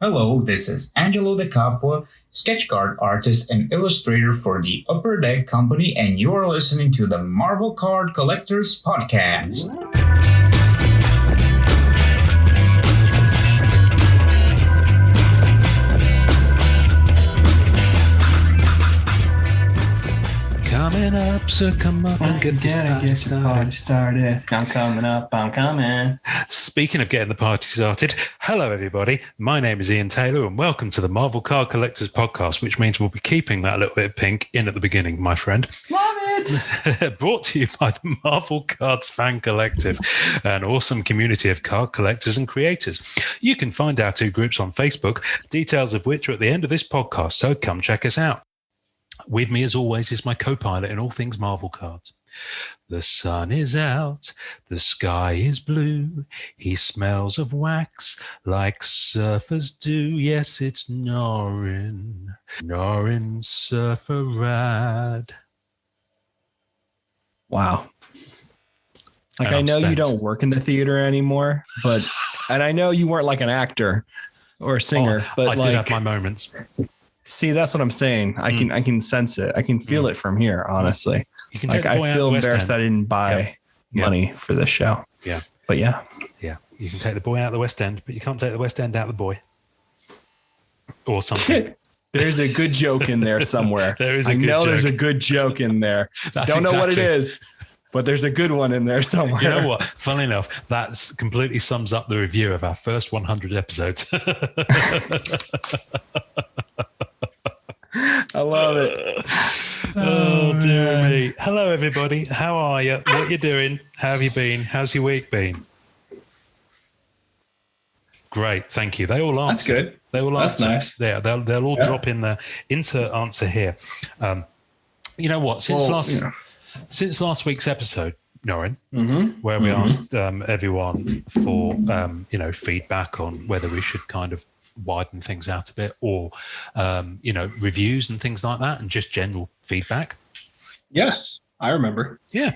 Hello, this is Angelo De Capua, sketch card artist and illustrator for the Upper Deck Company, and you are listening to the Marvel Card Collectors Podcast. Coming up, so come up and get this party started. I'm coming up, I'm coming. Speaking of getting the party started, hello everybody. My name is Ian Taylor and welcome to the Marvel Card Collectors Podcast, which means we'll be keeping that little bit of pink in at the beginning, my friend. Love it! Brought to you by the Marvel Cards Fan Collective, an awesome community of card collectors and creators. You can find our two groups on Facebook, details of which are at the end of this podcast, so come check us out. With me, as always, is my co-pilot in all things Marvel cards. The sun is out, the sky is blue, he smells of wax like surfers do. Yes, it's Norrin Surfer Rad. Wow. Like, I know you don't work in the theater anymore, and I know you weren't like an actor or a singer, but I did have my moments. See, that's what I'm saying. I can sense it. I can feel it from here, honestly. You can like, I feel embarrassed that I didn't buy money for this show. Yeah. But yeah. Yeah. You can take the boy out of the West End, but you can't take the West End out of the boy. Or something. There's a good joke in there somewhere. There's a good joke in there. Don't know what it is, but there's a good one in there somewhere. You know what? Funnily enough, that completely sums up the review of our first 100 episodes. I love it. Oh, dear me. Hello, everybody. How are you? What you doing? How have you been? How's your week been? Great. Thank you. They all answer. That's good. They all answer. That's nice. Yeah, they'll all drop in the insert answer here. You know what? Since last week's episode, Norrin, where we asked everyone for feedback on whether we should kind of widen things out a bit, or reviews and things like that, and just general feedback. Yes, I remember. Yeah,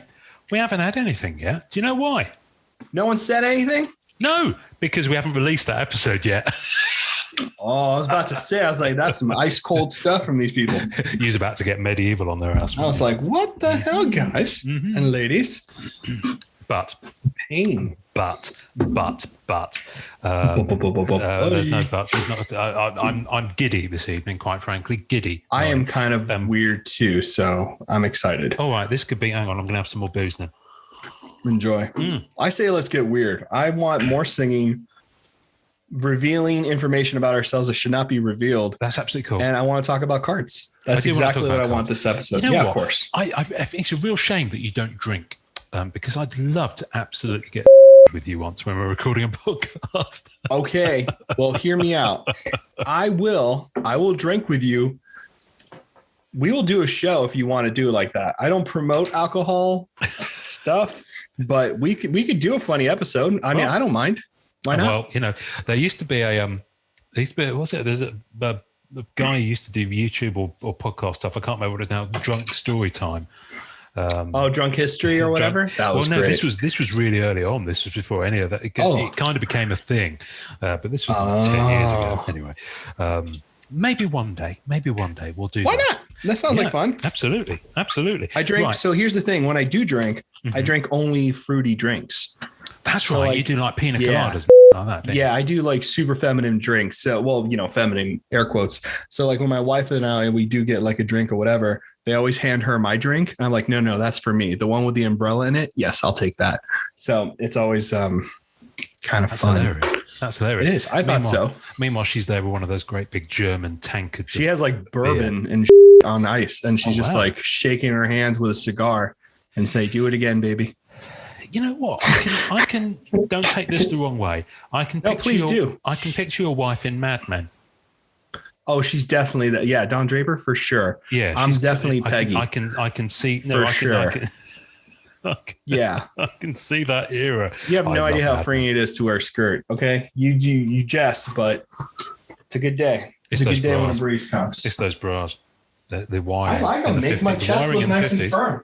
we haven't had anything yet. Do you know why? No one said anything? No, because we haven't released that episode yet. Oh, I was about to say, I was like, that's some ice cold stuff from these people. He was about to get medieval on their ass. I was like, what the hell, guys and ladies? But pain. But there's no buts. There's not. I'm giddy this evening, quite frankly. Giddy. I am kind of weird too, so I'm excited. All right, this could be. Hang on, I'm gonna have some more booze then. Enjoy. I say let's get weird. I want more singing, revealing information about ourselves that should not be revealed. That's absolutely cool. And I want to talk about cards. That's exactly what I want this episode. You know what? Of course. I think it's a real shame that you don't drink, because I'd love to absolutely get with you once when we're recording a podcast. Okay. Well, hear me out. I will drink with you. We will do a show if you want to do it like that. I don't promote alcohol stuff, but we could do a funny episode. I mean, I don't mind. Why not? Well, there used to be there's a guy who used to do YouTube or podcast stuff. I can't remember what it is now. Drunk Story Time. Drunk history or whatever. That was great. This was really early on. This was before any of that. It kind of became a thing, but this was 10 years ago. Anyway, maybe one day we'll do. Why not? That sounds like fun. Absolutely. I drink. Right. So here's the thing: when I do drink, I drink only fruity drinks. That's right. Like, you do like pina coladas. Like that, I do like super feminine drinks. So, feminine air quotes. So like when my wife and I, we do get like a drink or whatever, they always hand her my drink. And I'm like, no, that's for me. The one with the umbrella in it. Yes, I'll take that. So it's always kind of fun. Hilarious. That's hilarious. It is. I thought so. Meanwhile, she's there with one of those great big German tankards. She has like bourbon and on ice. And she's just like shaking her hands with a cigar and say, do it again, baby. You know what? I can. Don't take this the wrong way. I can. I can picture your wife in Mad Men. Oh, she's definitely that. Yeah, Don Draper for sure. Yeah, I'm definitely Peggy. I can see. No, for sure. Yeah, I can see that era. You have no idea how freeing it is to wear a skirt. Okay, you jest, but it's a good day. It's a good day when a breeze comes. It's those bras. The wire. I like them. Make my chest look nice and firm.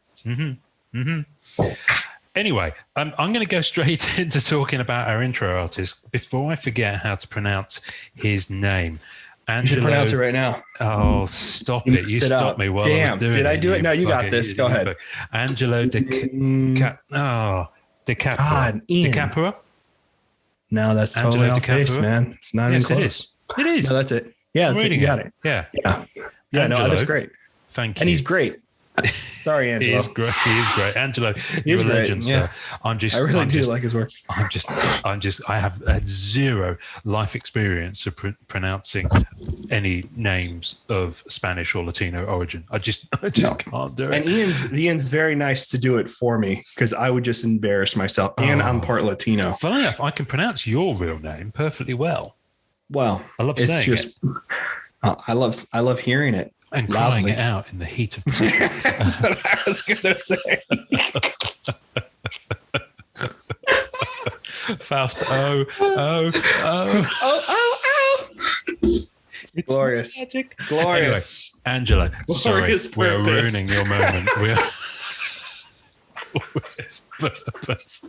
Anyway, I'm going to go straight into talking about our intro artist before I forget how to pronounce his name. You should pronounce it right now. Oh, stop it. You stopped me while I was doing it. Did I do it? No, you got this. Go ahead. Angelo De Capua. God, Ian. De Capua? No, that's totally off base, man. It's not even close. It is. No, that's it. Yeah, that's it. You got it. Yeah. Yeah, no, that's great. Thank you. And he's great. Sorry, Angelo. He is great. Angelo, you're a legend, sir. I really do like his work. I have had zero life experience of pronouncing any names of Spanish or Latino origin. I just can't do it. And Ian's very nice to do it for me because I would just embarrass myself. And I'm part Latino. Funny enough, I can pronounce your real name perfectly well. Well, I love saying it. I love hearing it. And loudly. crying it out in the heat of That's what I was going to say. Faust, oh. It's glorious. Magic. Glorious. Anyway, Angelo, glorious sorry, we're ruining your moment. Glorious purpose.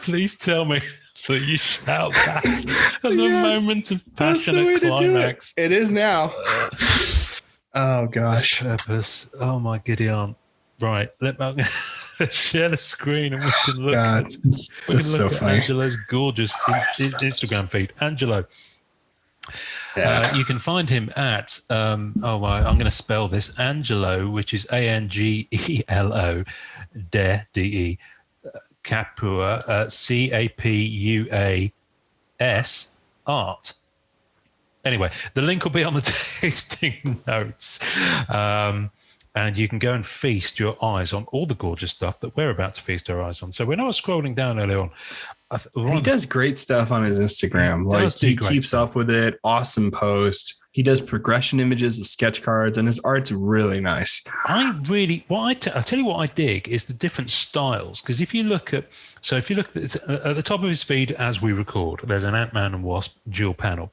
Please tell me that you shout that at the moment of passionate climax. It is now. Oh gosh. Purpose. Oh my Gideon. Right. Let's share the screen and we can look at Angelo's gorgeous Instagram feed. Angelo. You can find him at I'm going to spell this Angelo, which is Angelo De Capua, Capuas art. Anyway, the link will be on the tasting notes. And you can go and feast your eyes on all the gorgeous stuff that we're about to feast our eyes on. So when I was scrolling down earlier on, he does great stuff on his Instagram. He keeps up with it. Awesome post. He does progression images of sketch cards, and his art's really nice. I'll tell you what I dig is the different styles. Because if you look at the top of his feed as we record, there's an Ant-Man and Wasp dual panel.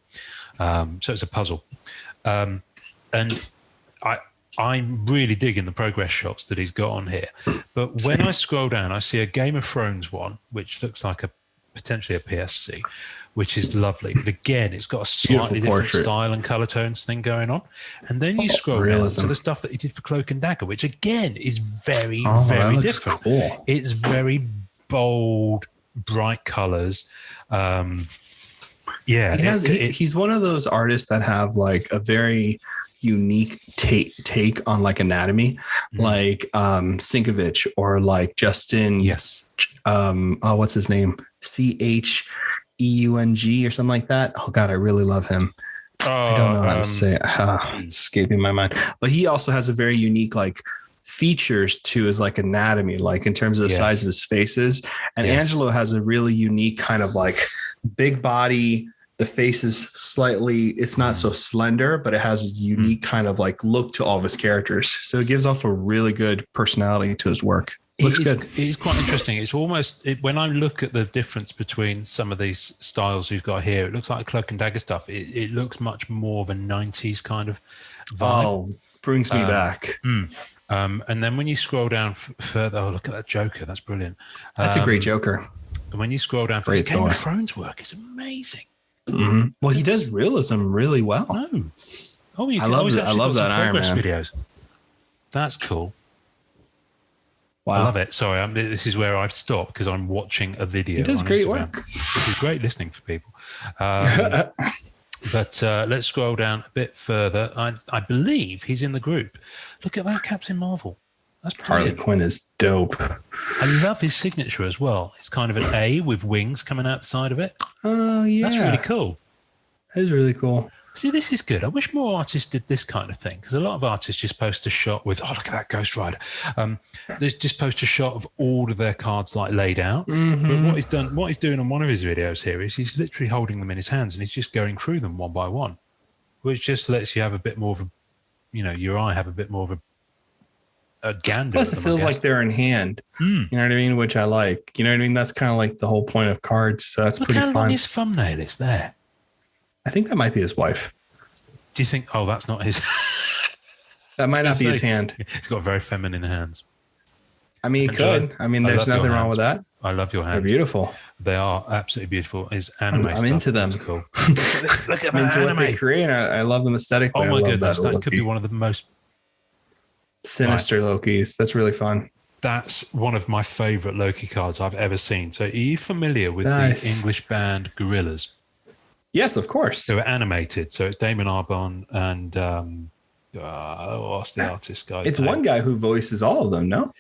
So it's a puzzle. And I'm really digging the progress shots that he's got on here. But when I scroll down, I see a Game of Thrones one, which looks like potentially a PSC, which is lovely. But again, it's got a slightly different style and color tones thing going on. And then you scroll down to the stuff that he did for Cloak and Dagger, which again is very, very different. Cool. It's very bold, bright colors. He's one of those artists that have like a very unique take on like anatomy, like Sinkovich or like Justin. Yes. What's his name? Cheung or something like that. Oh God, I really love him. I don't know how to say it. It's escaping my mind. But he also has a very unique like features to his like anatomy, like in terms of the size of his faces. And Angelo has a really unique kind of like big body. The face is it's not so slender, but it has a unique kind of like look to all of his characters. So it gives off a really good personality to his work. Looks good. It's quite interesting. It's almost, when I look at the difference between some of these styles you've got here, it looks like Cloak and Dagger stuff. It looks much more of a 90s kind of vibe. Oh, brings me back. And then when you scroll down further, look at that Joker. That's brilliant. That's a great Joker. And when you scroll down further, Game of Thrones work is amazing. Mm-hmm. Well, he does realism really well. I love that Iron Man videos. That's cool. Wow. I love it. Sorry, this is where I've stopped because I'm watching a video. He does great Instagram. work. This is great listening for people. But let's scroll down a bit further. I believe he's in the group. Look at that, Captain Marvel. That's brilliant. Harley Quinn is dope. I love his signature as well. It's kind of an A with wings coming out the side of it. Oh, yeah. That's really cool. That is really cool. See, this is good. I wish more artists did this kind of thing because a lot of artists just post a shot with, look at that Ghost Rider. They just post a shot of all of their cards like laid out. Mm-hmm. But what he's doing on one of his videos here is he's literally holding them in his hands and he's just going through them one by one, which just lets you have a bit more of your eye have a bit more of a gander. Plus, it feels like they're in hand. You know what I mean? Which I like. You know what I mean? That's kind of like the whole point of cards. So that's pretty fun. Look how long his thumbnail is there. I think that might be his wife. Do you think? Oh, that's not his. That might not be his hand. He's got very feminine hands. I mean, he could. I mean, there's nothing wrong with that. I love your hands. They're beautiful. They are absolutely beautiful. Is anime I'm stuff. into them. That's cool. Look at I'm that into anime. what they create. I love them aesthetically. Oh my I love goodness, that could be Loki. one of the most Sinister Lokis. That's really fun. That's one of my favorite Loki cards I've ever seen. So, are you familiar with the English band Gorillaz? Yes, of course. They were animated. So it's Damon Albarn and what's the artist guy? It's one guy who voices all of them. No.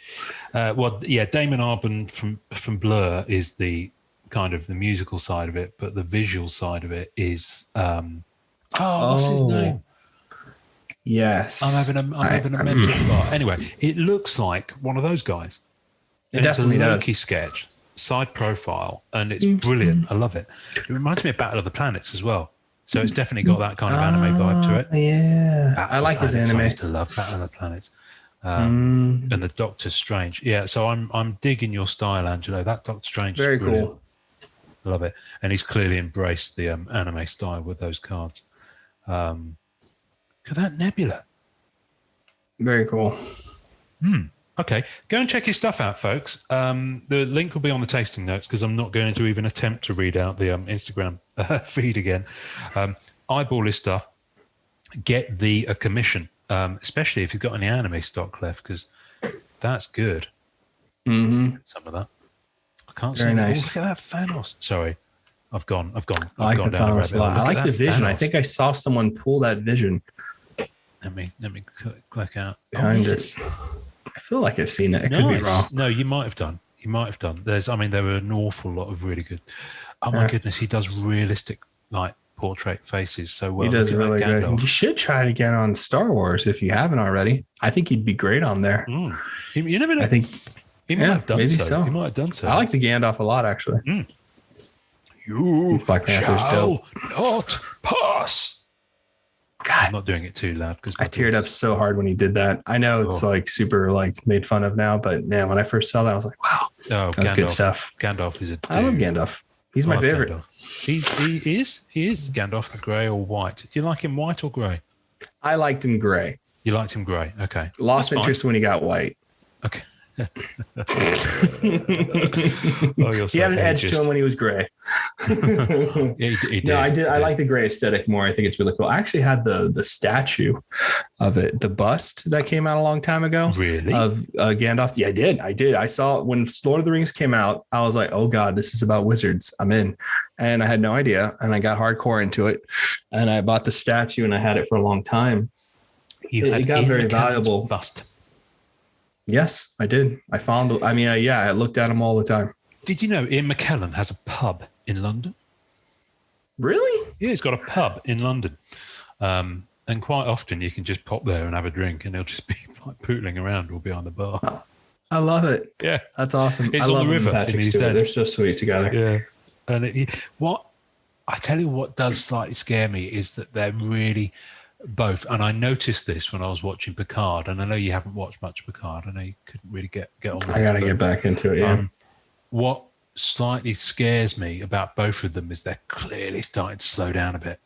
Damon Albarn from Blur is the kind of the musical side of it, but the visual side of it is what's his name? Yes, I'm having a mental bar. Anyway, it looks like one of those guys. It definitely it's a does. Loki sketch, side profile, and it's brilliant. I love it. It reminds me of Battle of the Planets as well. So it's definitely got that kind of anime vibe to it. Yeah, I like this anime. I used to love Battle of the Planets. And the Doctor Strange. Yeah, so I'm digging your style, Angelo. That Doctor Strange very is brilliant. cool. I love it. And he's clearly embraced the anime style with those cards. Look at that Nebula. Very cool. Okay, go and check his stuff out, folks. The link will be on the tasting notes because I'm not going to even attempt to read out the Instagram feed again. Eyeball his stuff. Get a commission, especially if you've got any anime stock left, because that's good. Mm-hmm. Some of that. I can't Very see. nice. Look at that Thanos. Sorry, I've gone. I've I like gone the down a Thanos rabbit a lot. hole. I Look like at the that vision. I Thanos. think I saw someone pull that vision Let me click out behind it. I feel like I've seen it. It could be wrong. No, you might have done. There were an awful lot of really good. Oh my goodness, he does realistic like portrait faces so well. He does really good. Gandalf. You should try it again on Star Wars if you haven't already. I think he'd be great on there. You never know. I think he might have done maybe so. He might have done so. I like the Gandalf a lot, actually. You Black Panther's shall dope. not pass. God, I'm not doing it too loud because I teared up so hard when he did that. I know it's like super like made fun of now, but man, when I first saw that, I was like, wow, that's good stuff. Gandalf is a dude. I love Gandalf. He's my favorite. Gandalf. He is Gandalf the grey or white. Do you like him white or grey? I liked him gray. You liked him grey. Okay. Lost interest when he got white. Okay. You're He had an edge to him when he was gray. Yeah, he did. No, I did. I like the gray aesthetic more. I think it's really cool. I actually had the statue of it, the bust that came out a long time ago. Really? Of Gandalf. Yeah, I did. I saw it when Lord of the Rings came out. I was like, oh God, this is about wizards. I'm in. And I had no idea. And I got hardcore into it. And I bought the statue and I had it for a long time. It got very valuable. Bust. Yes, I did. I found. I mean, I looked at him all the time. Did you know Ian McKellen has a pub in London? Really? Yeah, he's got a pub in London. And quite often you can just pop there and have a drink and he'll just be like pootling around or behind the bar. I love it. Yeah. That's awesome. It's I on love the river. They're so sweet together. Yeah. And I tell you what does slightly scare me is that they're really both. And I noticed this when I was watching Picard. And I know you haven't watched much Picard. I know you couldn't really get on with it. I got to get back into it, yeah. What slightly scares me about both of them is they're clearly starting to slow down a bit.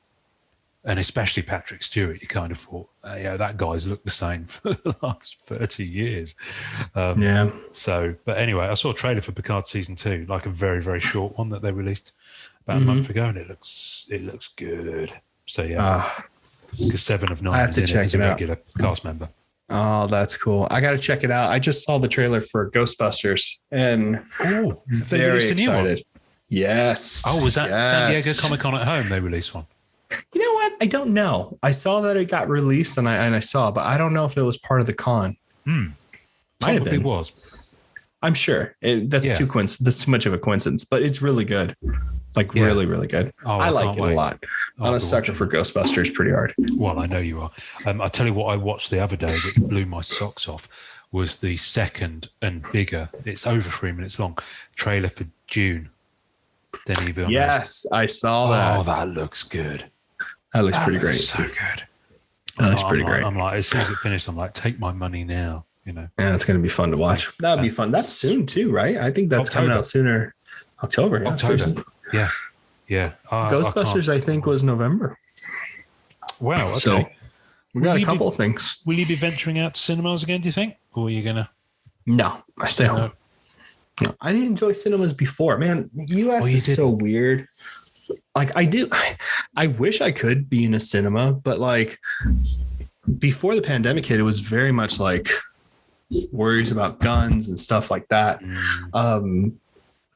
And especially Patrick Stewart, you kind of thought, that guy's looked the same for the last 30 years. Yeah. So, but anyway, I saw a trailer for Picard season 2, like a very, very short one that they released about a month ago, and it looks good. So yeah, because 7 of 9 I have is to in check it as a it out. regular cast member. Oh, that's cool. I got to check it out. I just saw the trailer for Ghostbusters and very excited. Yes. Oh, was that San Diego Comic-Con at Home? They released one. You know what? I don't know. I saw that it got released and I saw, but I don't know if it was part of the con. Might have Probably been. was. I'm sure. That's too much of a coincidence, but it's really good. Like really, really good. Oh, I like it a lot. I'm a sucker for Ghostbusters pretty hard. Well, I know you are. I'll tell you what I watched the other day that blew my socks off was the second and bigger, it's over 3 minutes long, trailer for June. Denis Villeneuve. Yes, I saw that. Oh, that looks good. That looks pretty great. So good. That's pretty great. I'm like, as soon as it finished, I'm like, take my money now. Yeah, it's going to be fun to watch. That would be fun. That's soon too, right? I think that's coming out sooner. October. Yeah, October. Yeah. Ghostbusters, I think, was November. Wow. Okay. So we got a couple of things. Will you be venturing out to cinemas again, do you think? Or are you going to? No, I stay home. No, I didn't enjoy cinemas before. Man, the US is so weird. Like I wish I could be in a cinema, but like before the pandemic hit, it was very much like worries about guns and stuff like that. It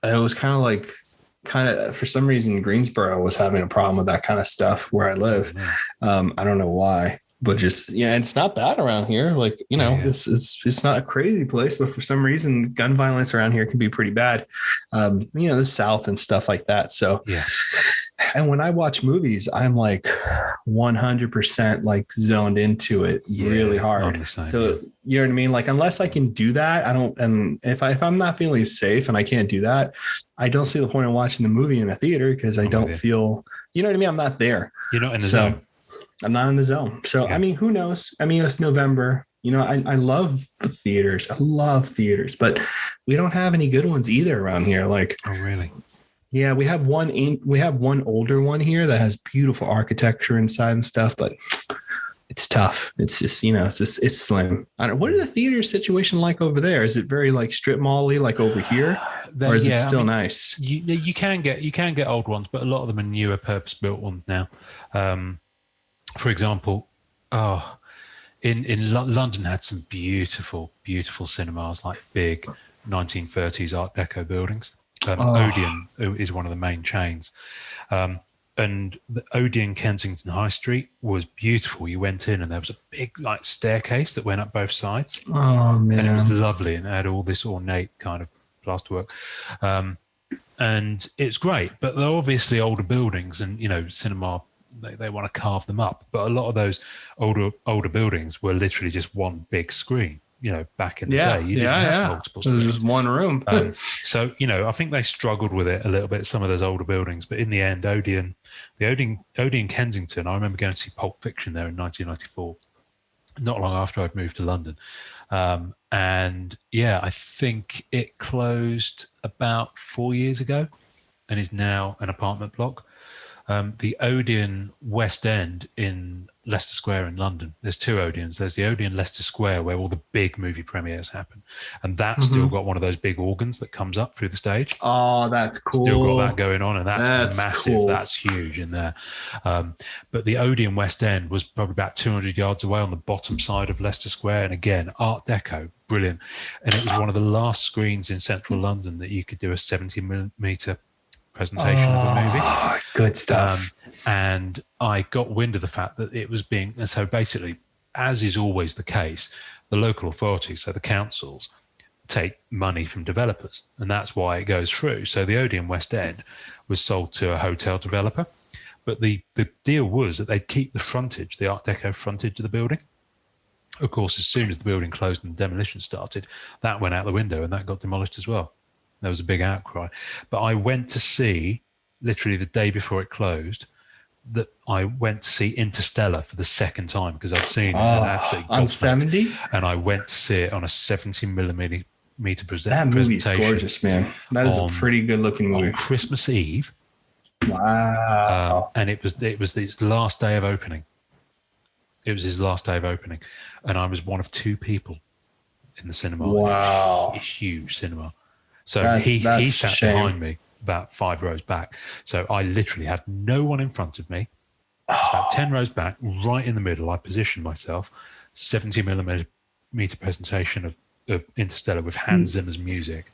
was kind of for some reason Greensboro was having a problem with that kind of stuff where I live. I don't know why, but just it's not bad around here. Like it's not a crazy place, but for some reason gun violence around here can be pretty bad. The South and stuff like that. So and when I watch movies, I'm like 100% like zoned into it really hard. So you know what I mean? Like, unless I can do that, I don't, and if I'm not feeling safe and I can't do that, I don't see the point of watching the movie in a theater because I don't feel, you know what I mean? I'm not there. You're not in the zone. I'm not in the zone. So, I mean, who knows? I mean, it's November. I love theaters. I love theaters, but we don't have any good ones either around here. Like, oh, really? Yeah, we have one older one here that has beautiful architecture inside and stuff, but it's tough. It's just, it's slim. I don't. What is the theater situation like over there? Is it very like strip mall-y like over here, or is it still nice? You can get old ones, but a lot of them are newer, purpose-built ones now. For example, in London had some beautiful cinemas, like big 1930s Art Deco buildings. Odeon is one of the main chains. And the Odeon Kensington High Street was beautiful. You went in and there was a big like staircase that went up both sides. Oh, man. And it was lovely and it had all this ornate kind of plasterwork. And it's great, but they're obviously older buildings and, cinema, they want to carve them up. But a lot of those older buildings were literally just one big screen. Back in the day, you didn't have multiple screens. It was just one room. So, I think they struggled with it a little bit, some of those older buildings. But in the end, Odeon Kensington, I remember going to see Pulp Fiction there in 1994, not long after I'd moved to London. And I think it closed about 4 years ago and is now an apartment block. The Odeon West End in Leicester Square in London. There's two Odeons. There's the Odeon Leicester Square where all the big movie premieres happen. And that's still got one of those big organs that comes up through the stage. Oh, that's cool. Still got that going on. And that's massive. Cool. That's huge in there. But the Odeon West End was probably about 200 yards away on the bottom side of Leicester Square. And again, Art Deco, brilliant. And it was one of the last screens in central London that you could do a 70mm presentation of the movie. Good stuff. And I got wind of the fact that it was being, and so basically, as is always the case, the local authorities, so the councils, take money from developers, and that's why it goes through. So the Odeon West End was sold to a hotel developer, but the deal was that they'd keep the frontage, the Art Deco frontage of the building. Of course, as soon as the building closed and demolition started, that went out the window and that got demolished as well. There was a big outcry. But I went to see, literally the day before it closed, that I went to see Interstellar for the second time because I'd seen it and absolutely on 70, and I went to see it on a 70mm presentation. That movie's gorgeous, man. That is a pretty good looking movie. On Christmas Eve. Wow. And it was his last day of opening. It was his last day of opening, and I was one of two people in the cinema. Wow. It's huge cinema. So he sat behind me about 5 rows back. So I literally had no one in front of me. About 10 rows back, right in the middle, I positioned myself, 70mm presentation of Interstellar with Hans Zimmer's music.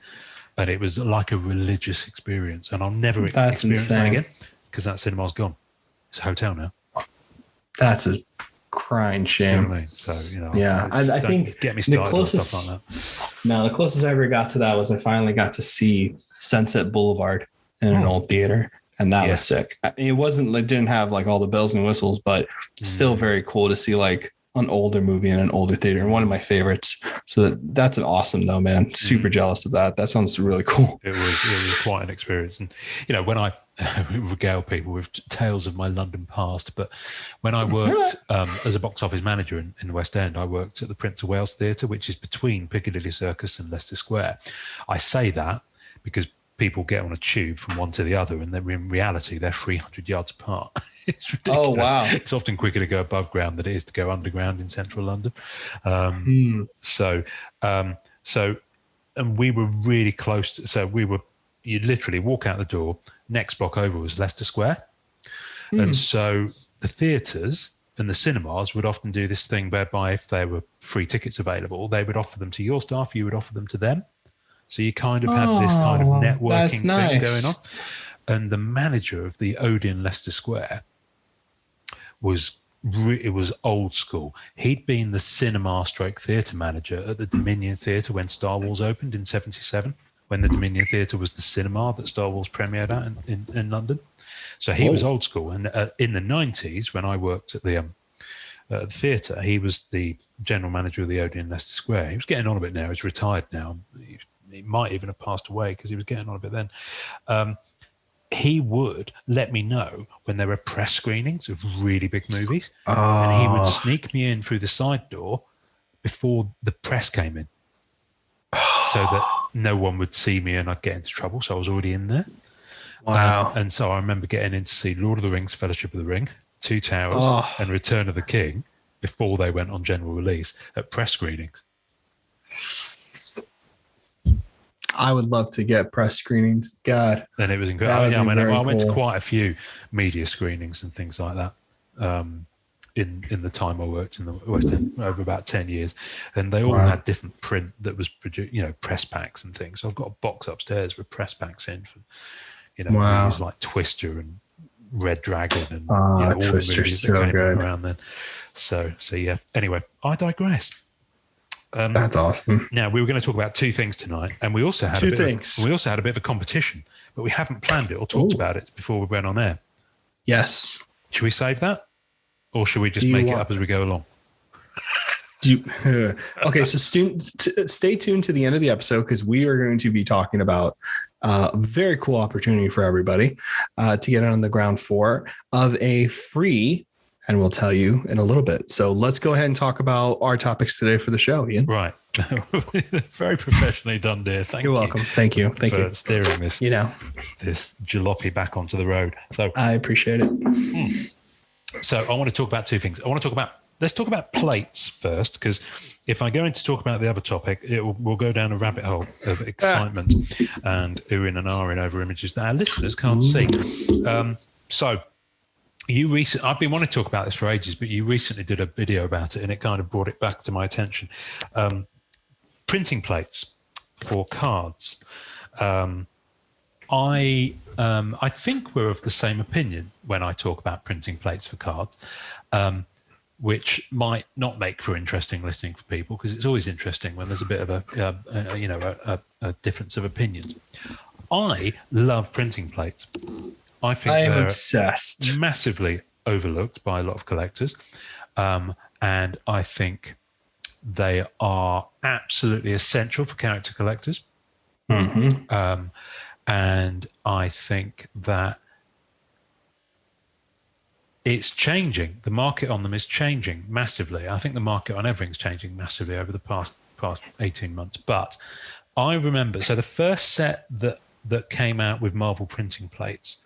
And it was like a religious experience. And I'll never experience that again because that cinema's gone. It's a hotel now. That's a crying shame. You know what I mean? So, I think get me started on stuff like that. No, the closest I ever got to that was I finally got to see Sunset Boulevard in an old theater, and that was sick. It didn't have like all the bells and whistles, but still very cool to see like an older movie in an older theater, and one of my favorites. So that's an awesome though, man. Super jealous of that. That sounds really cool. It was quite an experience. And when I regale people with tales of my London past, but when I worked as a box office manager in the West End, I worked at the Prince of Wales Theatre, which is between Piccadilly Circus and Leicester Square. I say that because people get on a tube from one to the other, and in reality, they're 300 yards apart. It's ridiculous. Oh, wow. It's often quicker to go above ground than it is to go underground in central London. So and we were really close to, so you'd literally walk out the door, next block over was Leicester Square. And so the theatres and the cinemas would often do this thing whereby if there were free tickets available, they would offer them to your staff, you would offer them to them. So you kind of had this kind of networking thing going on. And the manager of the Odeon Leicester Square it was old school. He'd been the cinema stroke theatre manager at the Dominion Theatre when Star Wars opened in 1977, when the Dominion Theatre was the cinema that Star Wars premiered at in London. So he was old school. And in the 90s, when I worked at the theatre, he was the general manager of the Odeon Leicester Square. He was getting on a bit now. He's retired now. He might even have passed away because he was getting on a bit then. He would let me know when there were press screenings of really big movies. And he would sneak me in through the side door before the press came in so that no one would see me and I'd get into trouble. So I was already in there. Wow. And so I remember getting in to see Lord of the Rings, Fellowship of the Ring, Two Towers, and Return of the King before they went on general release at press screenings. I would love to get press screenings. God. And it was incredible. I went to quite a few media screenings and things like that in the time I worked in the West End over about 10 years. And they all had different print that was produced, press packs and things. So I've got a box upstairs with press packs in for, movies like Twister and Red Dragon and all the movies that came around then. So yeah. Anyway, I digress. That's awesome. Now we were going to talk about two things tonight, and we also had a bit of a competition, but we haven't planned it or talked about it before we went on air. Yes. Should we save that, or should we just make it up as we go along? Okay, so stay tuned to the end of the episode because we are going to be talking about a very cool opportunity for everybody to get on the ground floor of a free, and we'll tell you in a little bit. So let's go ahead and talk about our topics today for the show, Ian. Right. Very professionally done, dear. You're welcome. Thank you. Thank you for steering this jalopy back onto the road. So I appreciate it. So I want to talk about two things. Let's talk about plates first, because if I go into talk about the other topic, we'll go down a rabbit hole of excitement and oohing and ahhing over images that our listeners can't see. So I've been wanting to talk about this for ages, but you recently did a video about it and it kind of brought it back to my attention. Printing plates for cards. I think we're of the same opinion when I talk about printing plates for cards, which might not make for interesting listening for people, because it's always interesting when there's a bit of a difference of opinions. I love printing plates. I think they're obsessed. Massively overlooked by a lot of collectors, and I think they are absolutely essential for character collectors. Mm-hmm. And I think that it's changing. The market on them is changing massively. I think the market on everything's changing massively over the past 18 months. But I remember, so the first set that came out with Marvel printing plates,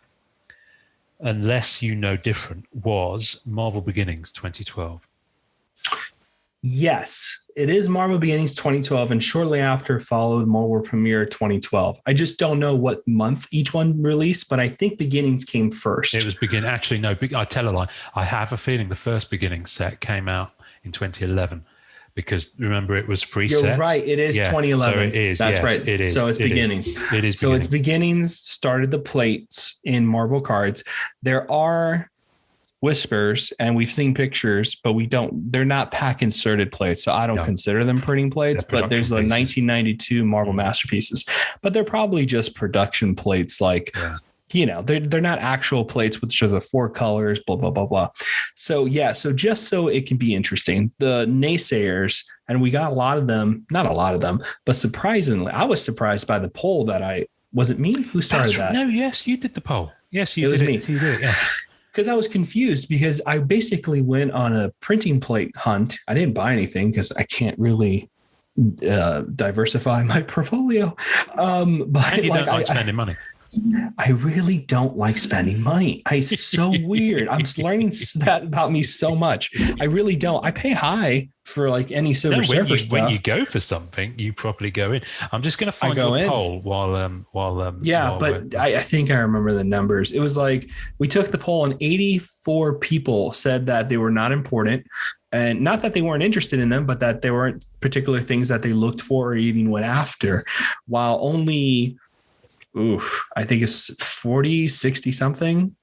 unless you know different, was Marvel Beginnings 2012. Yes, it is Marvel Beginnings 2012, and shortly after followed Marvel Premiere 2012. I just don't know what month each one released, but I think Beginnings came first. It was Actually, no, I tell a lie. I have a feeling the first Beginnings set came out in 2011, because remember it was free sets. You're right. It is 2011. So it is. That's right. It is. So it's Beginnings. It is. So it's Beginnings started the plates in Marvel cards. There are whispers, and we've seen pictures, but they're not pack inserted plates. So I don't consider them printing plates, but there's the 1992 Marvel Masterpieces, but they're probably just production plates. Like, they're not actual plates, which are the 4 colors, blah, blah, blah, blah. So so just so it can be interesting, the naysayers, and we got not a lot of them, but surprisingly, I was surprised by the poll was it me who started that? No, yes, you did the poll. Yes, it was me. You did it, yeah. Because I was confused, because I basically went on a printing plate hunt. I didn't buy anything because I can't really diversify my portfolio. But and you don't like spending money. I really don't like spending money. It's so weird. I'm learning that about me so much. I really don't. I pay high for like any Silver Surfer stuff. When you go for something, you properly go in. I'm just going to find your poll while I think I remember the numbers. It was like we took the poll and 84 people said that they were not important, and not that they weren't interested in them, but that there weren't particular things that they looked for or even went after, while only I think it's 40, 60 something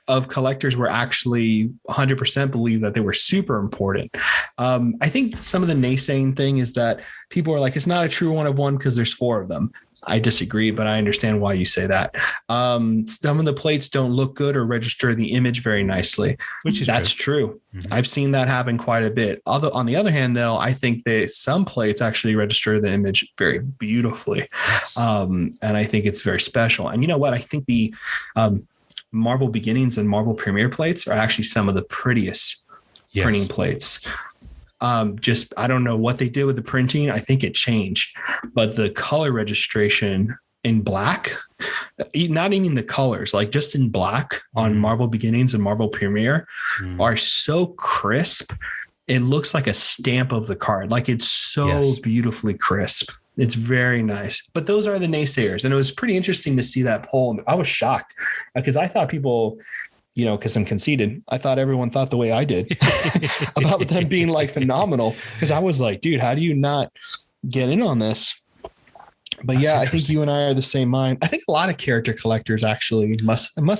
of collectors were actually 100% believe that they were super important. I think some of the naysaying thing is that people are like, it's not a true 1 of 1 because there's 4 of them. I disagree, but I understand why you say that. Some of the plates don't look good or register the image very nicely. That's true. Mm-hmm. I've seen that happen quite a bit. Although on the other hand, though, I think that some plates actually register the image very beautifully. Yes. And I think it's very special. And you know what? I think the Marvel Beginnings and Marvel Premiere plates are actually some of the prettiest printing plates. I don't know what they did with the printing. I think it changed, but the color registration in black, not even the colors, like just in black on Marvel Beginnings and Marvel Premiere are so crisp. It looks like a stamp of the card. Like it's so beautifully crisp. It's very nice. But those are the naysayers. And it was pretty interesting to see that poll. I was shocked because I thought people, because I'm conceited, I thought everyone thought the way I did about them being like phenomenal. Because I was like, dude, how do you not get in on this? But I think you and I are the same mind. I think a lot of character collectors actually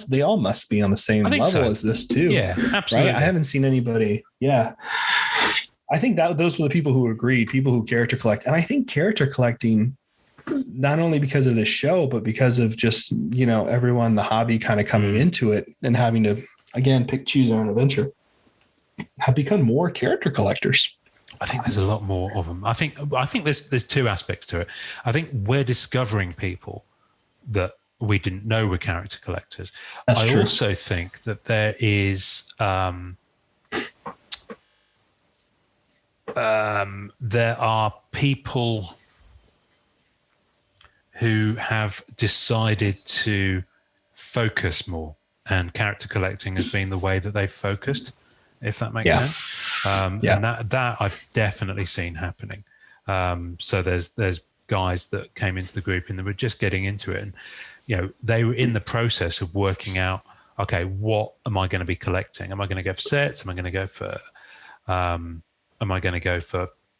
they all must be on the same level as this too. Yeah, absolutely. Right? I haven't seen anybody. Yeah. I think that those were the people who agreed, people who character collect. And I think character collecting, not only because of this show, but because of just, everyone, the hobby kind of coming into it and having to, again, choose their own adventure, have become more character collectors. I think there's a lot more of them. I think there's 2 aspects to it. I think we're discovering people that we didn't know were character collectors. That's true. Also think that there is there are people who have decided to focus more, and character collecting has been the way that they've focused, if that makes sense. And that I've definitely seen happening. So there's guys that came into the group and they were just getting into it, and they were in the process of working out, okay, what am I going to be collecting? Am I going to go for sets? Am I going to go for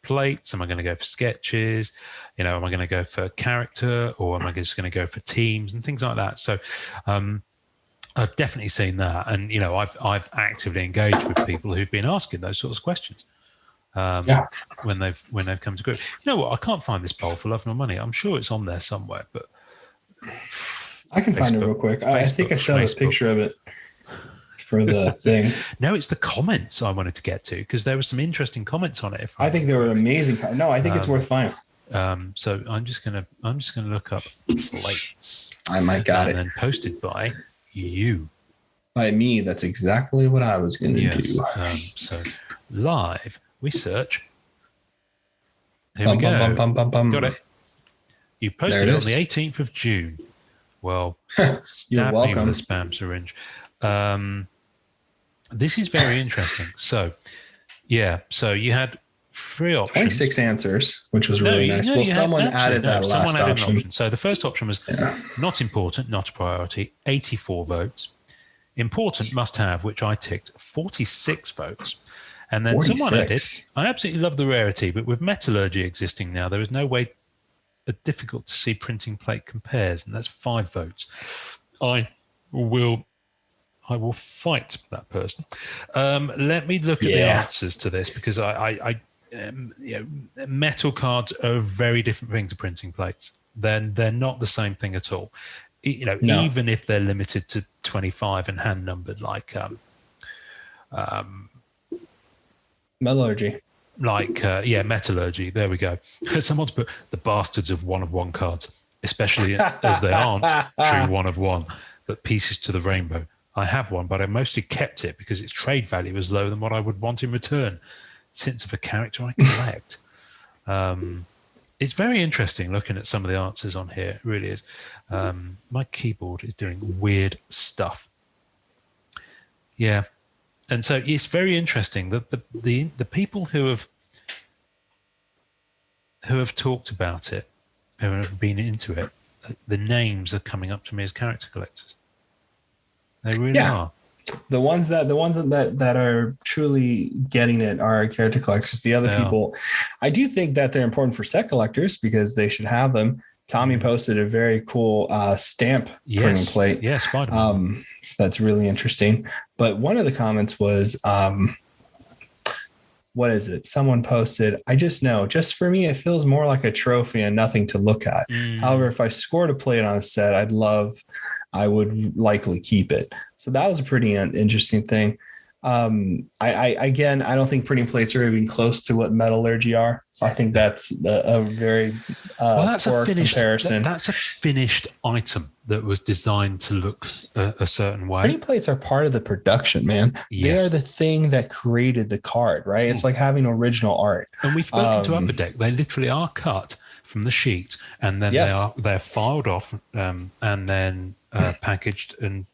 plates? Am I going to go for sketches? Am I going to go for character, or am I just going to go for teams and things like that? So I've definitely seen that, and I've actively engaged with people who've been asking those sorts of questions when they've come to group. You know what? I can't find this poll for Love Nor Money. I'm sure it's on there somewhere, but I can find it real quick. I think I still have a picture of it for the thing. No, it's the comments I wanted to get to, because there were some interesting comments on it. I think they were amazing. No, I think it's worth finding. So I'm just gonna look up plates. I might got and it. then posted by you. By me, that's exactly what I was going to do. So live, we search. Here we go. Got it. You posted it on the 18th of June. Well, you're welcome. Me with a spam syringe. This is very interesting. So you had 3 options. 26 answers, which was really nice. Well, someone added that last option. So the first option was not important, not a priority, 84 votes. Important, must have, which I ticked, 46 votes. And then 46. Someone added, I absolutely love the rarity, but with metallurgy existing now, there is no way difficult to see printing plate compares, and that's 5 votes. I will fight that person. Let me look at the answers to this, because metal cards are a very different thing to printing plates. They're not the same thing at all. Even if they're limited to 25 and hand numbered, like metallurgy. Metallurgy. There we go. Someone's put the bastards of 1 of 1 cards, especially as they aren't true 1 of 1, but pieces to the rainbow. I have one, but I mostly kept it because its trade value is lower than what I would want in return, since of a character I collect. it's very interesting looking at some of the answers on here. It really is. My keyboard is doing weird stuff. Yeah. And so it's very interesting that the people who have talked about it, who have been into it, the names are coming up to me as character collectors. They really are. The ones that are truly getting it are character collectors. The other people, I do think that they're important for set collectors because they should have them. Tommy posted a very cool stamp printing plate. Yeah, Spider-Man. That's really interesting. But one of the comments was, what is it? Someone posted, I just know, just for me, it feels more like a trophy and nothing to look at. However, if I scored a plate on a set, I would likely keep it. So that was a pretty interesting thing. I don't think printing plates are even close to what metallurgy are. I think that's a very poor comparison. That's a finished item that was designed to look a certain way. Printing plates are part of the production, man. Yes. They are the thing that created the card, right? It's like having original art. And we've spoken to Upper Deck. They literally are cut from the sheet, and then they're filed off, and then packaged and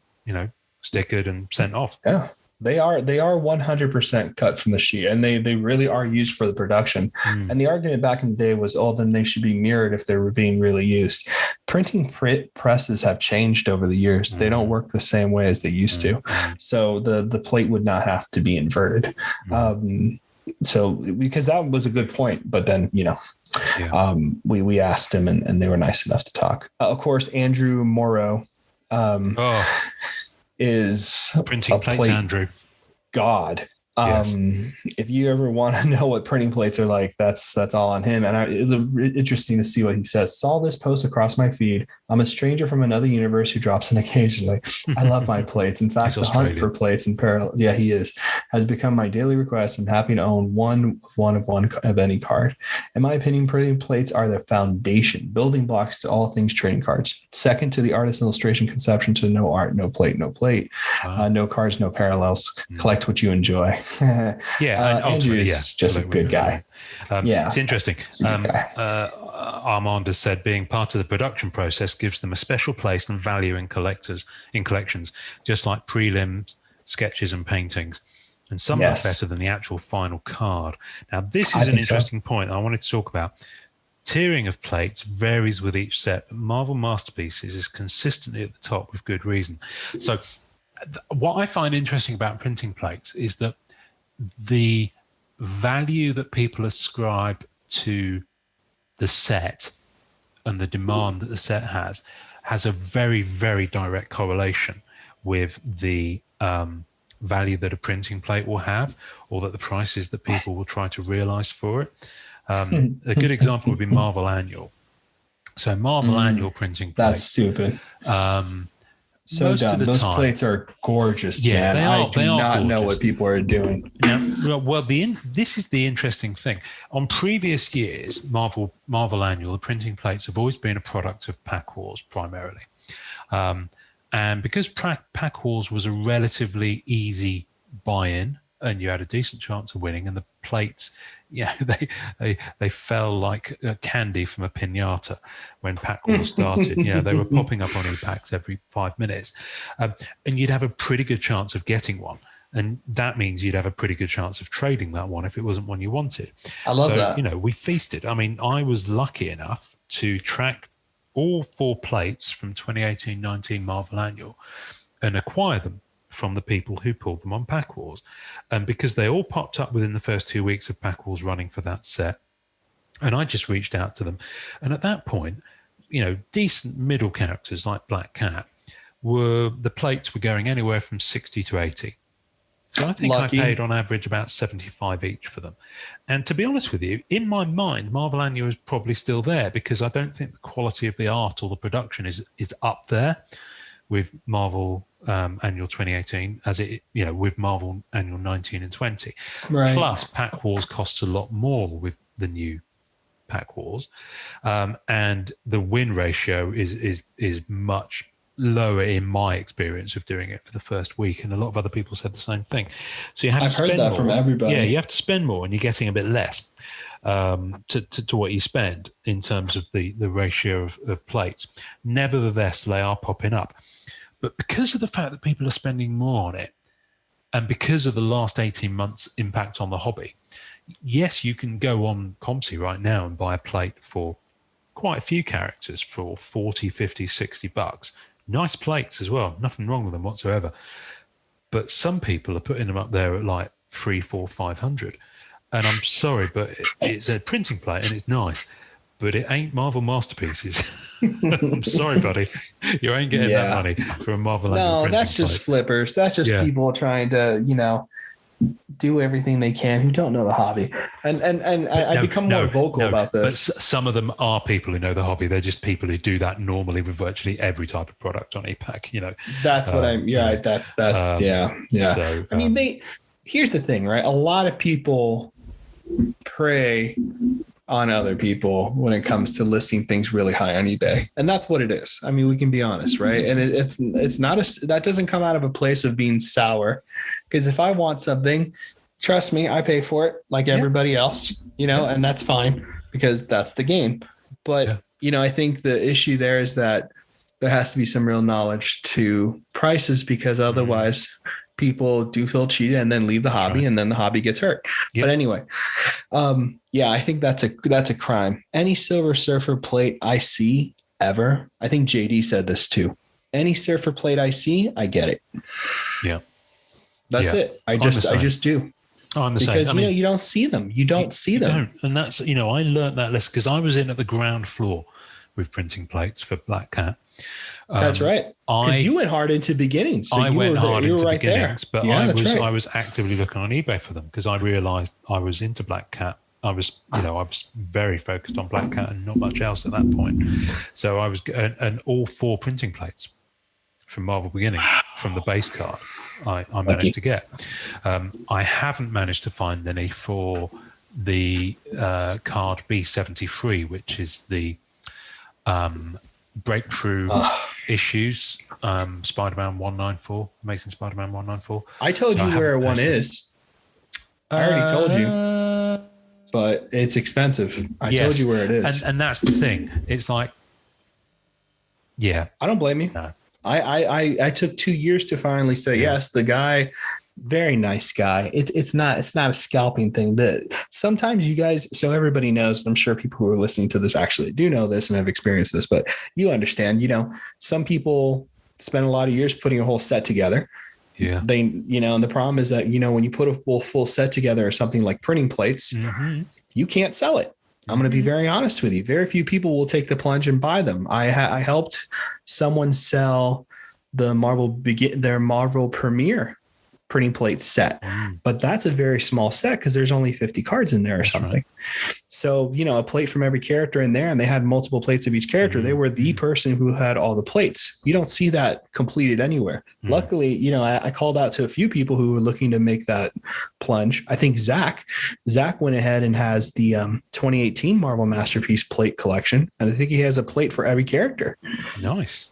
stickered and sent off. Yeah. They are 100% cut from the sheet, and they really are used for the production. And the argument back in the day was, then they should be mirrored if they were being really used. Printing presses have changed over the years. They don't work the same way as they used to. So the plate would not have to be inverted. So because that was a good point, but then, we asked him and they were nice enough to talk. Of course, Andrew Morrow, is printing plates, Andrew. God. If you ever want to know what printing plates are like, that's all on him. And it's interesting to see what he says. Saw this post across my feed. I'm a stranger from another universe who drops in occasionally. I love my plates. In fact, the hunt for plates in parallel, he has become my daily request. I'm happy to own one of any card. In my opinion, printing plates are the foundation, building blocks to all things trading cards. Second to the artist illustration conception to no art, no plate. Wow. No cards, no parallels. Collect what you enjoy. Andrew is just a good guy. It's interesting. Armand has said being part of the production process gives them a special place and value in collections, just like prelims, sketches, and paintings. And some are better than the actual final card. Now, this is an interesting point I wanted to talk about. Tiering of plates varies with each set, but Marvel Masterpieces is consistently at the top with good reason. So what I find interesting about printing plates is that the value that people ascribe to the set and the demand that the set has a very, very direct correlation with the value that a printing plate will have, or that the prices that people will try to realize for it. A good example would be Marvel Annual. Marvel Annual printing plate. That's stupid. So dumb. Those plates are gorgeous, man. I do not know what people are doing. Now, this is the interesting thing. On previous years, Marvel Annual, the printing plates have always been a product of Pack Wars primarily. And because Pack Wars was a relatively easy buy-in, and you had a decent chance of winning, and the plates, they fell like candy from a piñata when Pack Wars started. They were popping up on e-packs every 5 minutes, and you'd have a pretty good chance of getting one, and that means you'd have a pretty good chance of trading that one if it wasn't one you wanted. I love that. We feasted. I mean, I was lucky enough to track all 4 plates from 2018-19 Marvel Annual and acquire them from the people who pulled them on Pack Wars. And because they all popped up within the first 2 weeks of Pack Wars running for that set, and I just reached out to them. And at that point, decent middle characters like Black Cat, the plates were going anywhere from 60 to 80. So I think Lucky. I paid on average about 75 each for them. And to be honest with you, in my mind, Marvel Annual is probably still there because I don't think the quality of the art or the production is up there with Marvel Annual 2018 as with Marvel Annual 19 and 20. Right. Plus, Pack Wars costs a lot more with the new Pack Wars, and the win ratio is much lower in my experience of doing it for the first week, and a lot of other people said the same thing. So you have to spend heard that more. from everybody. Yeah, you have to spend more, and you're getting a bit less to what you spend in terms of the ratio of plates. Nevertheless, they are popping up. But because of the fact that people are spending more on it, and because of the last 18 months' impact on the hobby, yes, you can go on Compsy right now and buy a plate for quite a few characters for 40, 50, 60 bucks. Nice plates as well. Nothing wrong with them whatsoever. But some people are putting them up there at like 3, 4, 500. And I'm sorry, but it's a printing plate and it's nice, but it ain't Marvel Masterpieces. I'm sorry, buddy. You ain't getting that money for a Marvel. No, that's just flippers. That's just people trying to, do everything they can who don't know the hobby. And I become more vocal about this. But some of them are people who know the hobby. They're just people who do that normally with virtually every type of product on ePack. That's what I'm. Yeah, that's yeah. So I mean, here's the thing, right? A lot of people prey on other people when it comes to listing things really high on eBay, and that's what it is. I mean, we can be honest, right? And it's not that doesn't come out of a place of being sour, because if I want something, trust me, I pay for it like everybody else, and that's fine because that's the game. But I think the issue there is that there has to be some real knowledge to prices, because otherwise people do feel cheated and then leave the hobby, and then the hobby gets hurt. But anyway, I think that's a crime. Any Silver Surfer plate I see ever, I think JD said this too. Any Surfer plate I see, I get it. Yeah. That's it. I just do. I'm the same. Because you don't see them. You don't see them. And that's I learned that lesson because I was in at the ground floor with printing plates for Black Cat. That's right. Because you went hard into beginnings. So I went hard into beginnings, but I was actively looking on eBay for them because I realized I was into Black Cat. I was very focused on Black Cat and not much else at that point. So I was, and all 4 printing plates from Marvel Beginnings from the base card I managed to get. I haven't managed to find any for the card B73, which is the breakthrough issues, Spider-Man 194, Amazing Spider-Man 194. I told you where one is. I already told you, but it's expensive. I told you where it is. And that's the thing. It's like, I don't blame you. No. I took 2 years to finally say yes. The guy, very nice guy. It's not a scalping thing. That sometimes you guys, so everybody knows, I'm sure people who are listening to this actually do know this and have experienced this, but you understand, some people spend a lot of years putting a whole set together. Yeah. They, and the problem is that, when you put a full set together or something like printing plates, you can't sell it. I'm going to be very honest with you. Very few people will take the plunge and buy them. I helped someone sell their Marvel Premiere printing plate set, but that's a very small set because there's only 50 cards in there or something. Right. So, a plate from every character in there, and they had multiple plates of each character. They were the person who had all the plates. You don't see that completed anywhere. Luckily, I called out to a few people who were looking to make that plunge. I think Zach went ahead and has the 2018 Marvel Masterpiece plate collection. And I think he has a plate for every character. Nice.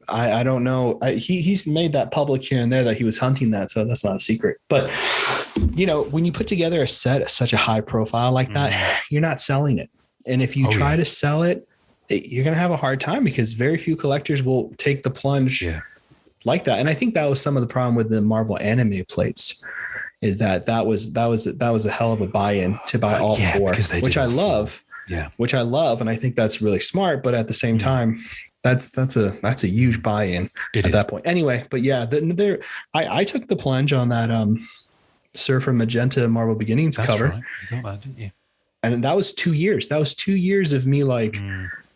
I don't know. He's made that public here and there that he was hunting that. So that's not a secret. But, when you put together a set at such a high profile like that, you're not selling it. And if you try to sell it, you're going to have a hard time because very few collectors will take the plunge like that. And I think that was some of the problem with the Marvel anime plates is that was a hell of a buy-in to buy all 4, which I love. Yeah. Which I love. And I think that's really smart. But at the same time, that's a huge buy-in at that point. Anyway, but I took the plunge on that Surfer Magenta Marvel Beginnings cover. Right. You got that, didn't you? And that was 2 years. That was 2 years of me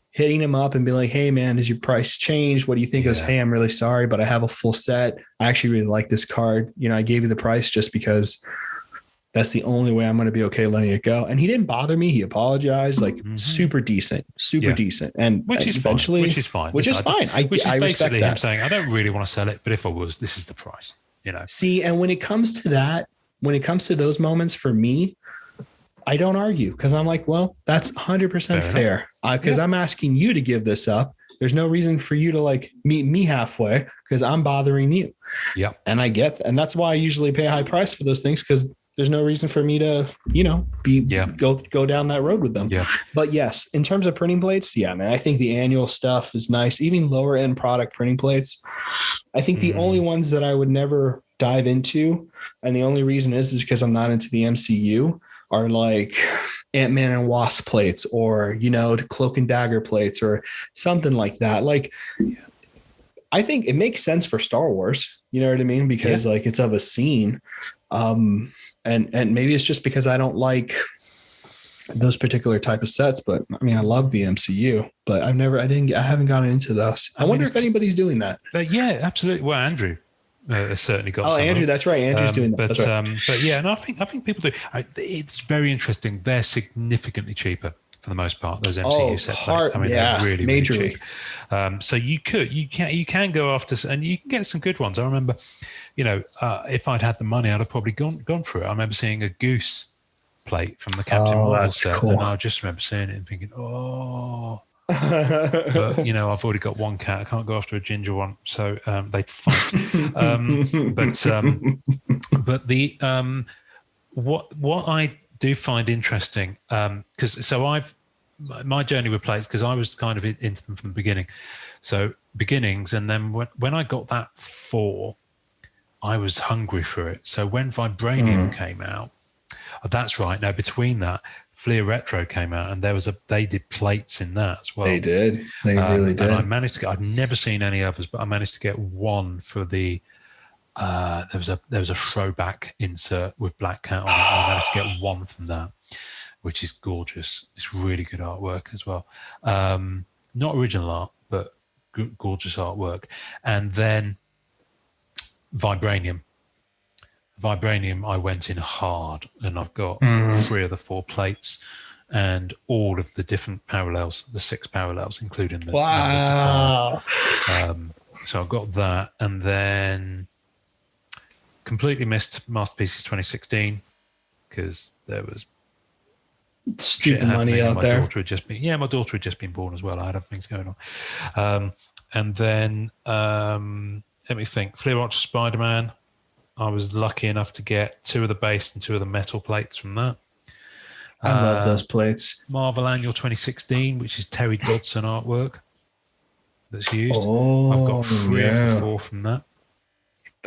hitting him up and being like, "Hey man, has your price changed? What do you think?" He goes, "Hey, I'm really sorry, but I have a full set. I actually really like this card. I gave you the price just because that's the only way I'm going to be okay letting it go." And he didn't bother me. He apologized, super decent. And which is eventually, fine. Which is fine. I respect that. Him saying, "I don't really want to sell it, but if I was, this is the price." See, and when it comes to that, when it comes to those moments for me, I don't argue because I'm like, well, that's 100% fair because I'm asking you to give this up There's no reason for you to like meet me halfway because I'm bothering you. Yeah. And and that's why I usually pay a high price for those things, because there's no reason for me to, go down that road with them. Yeah. But yes, in terms of printing plates, yeah, man, I think the annual stuff is nice. Even lower end product printing plates. I think the only ones that I would never dive into, and the only reason is because I'm not into the MCU, are like Ant-Man and Wasp plates, or, Cloak and Dagger plates, or something like that. Like, I think it makes sense for Star Wars. You know what I mean? Because like it's of a scene. And maybe it's just because I don't like those particular type of sets, but I mean, I love the MCU, but I haven't gotten into those. I wonder if anybody's doing that. Yeah, absolutely. Well, Andrew has certainly got. Oh, Andrew, that's right. Andrew's doing that. But that's right. But yeah, and I think people do. It's very interesting. They're significantly cheaper for the most part. Those MCU set plates. I mean, they're really, really cheap. So you can go after, and you can get some good ones. I remember, if I'd had the money, I'd have probably gone for it. I remember seeing a Goose plate from the Captain Marvel set, cool. And I just remember seeing it and thinking, oh. But I've already got one cat. I can't go after a ginger one, so they fight. But the what I do find interesting, because my journey with plates, because I was kind of into them from the beginning. So beginnings, and then when I got that 4, I was hungry for it. So when Vibranium came out, that's right. Now between that, Fleer Retro came out, and they did plates in that as well. They did. They really did. And I managed to get. I've never seen any others, but I managed to get one for the. There was a throwback insert with Black Cat on it. I managed to get one from that, which is gorgeous. It's really good artwork as well. Not original art, but gorgeous artwork. And then Vibranium, I went in hard, and I've got 3 of the 4 plates and all of the different parallels, the 6 parallels, including the wow. So I've got that, and then completely missed Masterpieces 2016 because there was stupid money out there. My daughter had just been born as well. I had other things going on. And then let me think. Fleer Ultra Spider-Man. I was lucky enough to get 2 of the base and 2 of the metal plates from that. I love those plates. Marvel Annual 2016, which is Terry Dodson artwork that's used. Oh, I've got 3 of the 4 from that.